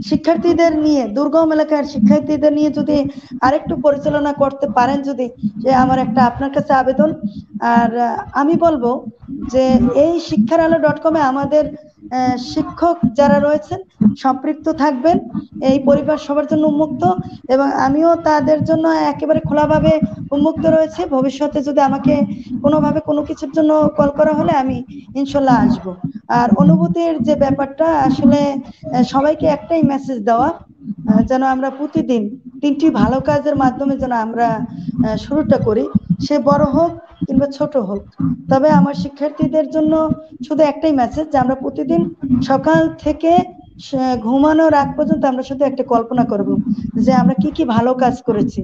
শিক্ষার্থীদের নিয়ে, দুর্গম এলাকার শিক্ষার্থীদের নিয়ে যদি আরেকটু পরিচালনা করতে পারেন, যদি, যে আমার একটা আপনার কাছে আবেদন। আর আমি বলবো যে এই শিক্ষারআলো.com-এ আমাদের শিক্ষক যারা রয়েছেন সম্পৃক্ত থাকবেন, এই পরিবার সবার জন্য উন্মুক্ত, এবং আমিও তাদের জন্য একেবারে খোলাভাবে উন্মুক্ত রয়েছে। ভবিষ্যতে যদি আমাকে কোনোভাবে কোনো কিছুর জন্য কল করা হলে আমি ইনশাল্লাহ আসবো। আর অনুভূতির যে ব্যাপারটা, আসলে সবাইকে একটাই মেসেজ দেওয়া, যেন আমরা প্রতিদিন 3টি ভালো কাজের মাধ্যমে যেন আমরা শুরুটা করি, সে বড় হোক কিংবা ছোট হোক। তবে আমার শিক্ষার্থীদের জন্য শুধু একটাই মেসেজ, যে আমরা প্রতিদিন সকাল থেকে ঘুমানোর আগ পর্যন্ত আমরা শুধু একটা কল্পনা করব যে আমরা কি কি ভালো কাজ করেছি,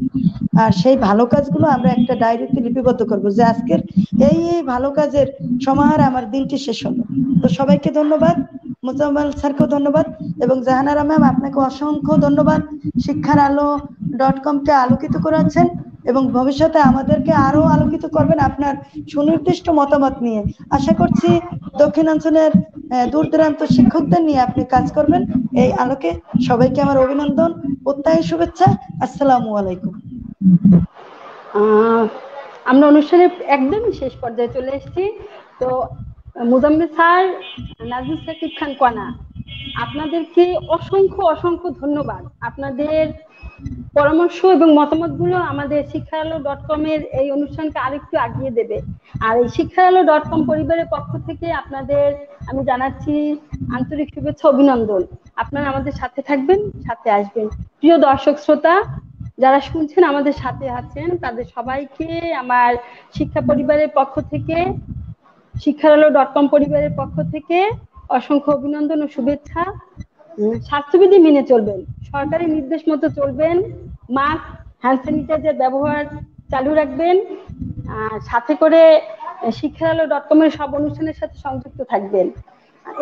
আর সেই ভালো কাজগুলো আমরা একটা ডায়েরিতে লিপিবদ্ধ করব, যে আজকের এই ভালো কাজের সমাহারে আমার দিনটি শেষ হলো। তো সবাইকে ধন্যবাদ, মোজাম্মেল স্যারকেও ধন্যবাদ, এবং জাহানারা ম্যাম আপনাকে অসংখ্য ধন্যবাদ। শিক্ষারআলো.com-কে আলোকিত করেছেন এবং ভবিষ্যতে আমাদেরকে আরো আলোকিত করবেন আপনার সুনির্দিষ্ট মতামত নিয়ে। আশা করছি দক্ষিণাঞ্চলের দূর দূরান্ত শিক্ষকদের নিয়ে আপনি কাজ করবেন এই আলোকে। সবাইকে আমার অভিনন্দন, প্রত্যয় শুভেচ্ছা। আসসালামু আলাইকুম। আমরা অনুষ্ঠানের একদমই শেষ পর্যায়ে চলে এসেছি। তো মোজাম্মেল স্যার, নাজমুল সাকিব খান কণা, আপনাদেরকে অসংখ্য অসংখ্য ধন্যবাদ। আপনাদের পরামর্শ এবং মতামতগুলো আমাদের শিক্ষারআলো.com-এর এই অনুষ্ঠানকে আরেকটু আগিয়ে দেবে। আর এই শিক্ষারআলো.com পরিবারের পক্ষ থেকে আপনাদের আমি জানাচ্ছি আন্তরিক শুভেচ্ছা, অভিনন্দন। আপনারা আমাদের সাথে থাকবেন, সাথে আসবেন। প্রিয় দর্শক শ্রোতা যারা শুনছেন, আমাদের সাথে আছেন, তাদের সবাইকে আমার শিক্ষা পরিবারের পক্ষ থেকে, শিক্ষারআলো.com পরিবারের পক্ষ থেকে অসংখ্য অভিনন্দন ও শুভেচ্ছা। স্বাস্থ্যবিধি মেনে চলবেন, সরকারি নির্দেশ মতো চলবেন, মাস্ক, হ্যান্ড স্যানিটাইজার ব্যবহার চালু রাখবেন, সাথে করে শিক্ষারআলো.com-এর সব অনুষ্ঠানের সাথে সংযুক্ত থাকবেন।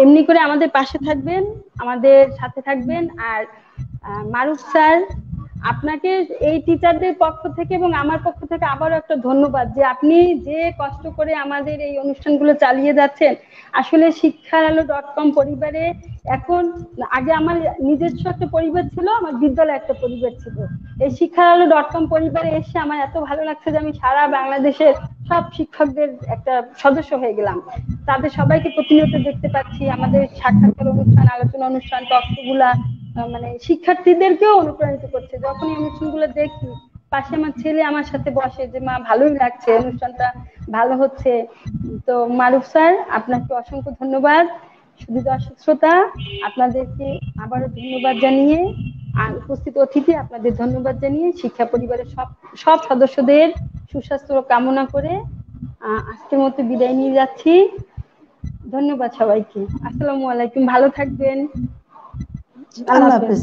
এমনি করে আমাদের পাশে থাকবেন, আমাদের সাথে থাকবেন। আর মারুফ স্যার, আপনাকে এই টিচারদের পক্ষ থেকে এবং আমার পক্ষ থেকে আবারও একটা ধন্যবাদ, যে আপনি যে কষ্ট করে আমাদের এই অনুষ্ঠানগুলো চালিয়ে যাচ্ছেন। আসলে শিক্ষারআলো.com পরিবারে এখন, আগে আমার নিজস্ব একটা পরিবার ছিল, আমার বিদ্যালয়ে একটা পরিবার ছিল। এই শিক্ষারআলো.com পরিবারে এসে আমার এত ভালো লাগছে যে আমি সারা বাংলাদেশের সব শিক্ষকদের একটা সদস্য হয়ে গেলাম। তাদের সবাইকে প্রতিনিয়ত দেখতে পাচ্ছি, আমাদের সাক্ষাৎকার অনুষ্ঠান, আলোচনা অনুষ্ঠান, টকশোগুলা মানে শিক্ষার্থীদেরকেও অনুপ্রাণিত করছে। যখন এই অনুষ্ঠানগুলো দেখি, পাশে আমার ছেলে আমার সাথে বসে যে মা ভালোই লাগছে, অনুষ্ঠানটা ভালো হচ্ছে। তো মারুফ স্যার, আপনাকে অসংখ্য ধন্যবাদ। শুধু দর্শক শ্রোতা, আপনাদেরকে আবারও ধন্যবাদ জানিয়ে, আর উপস্থিত অতিথি আপনাদের ধন্যবাদ জানিয়ে, শিক্ষা পরিবারের সব সদস্যদের সুস্বাস্থ্য কামনা করে আজকের মতো বিদায় নিয়ে যাচ্ছি। ধন্যবাদ সবাইকে। আসসালামু আলাইকুম, ভালো থাকবেন। আল্লাহ হাফেজ।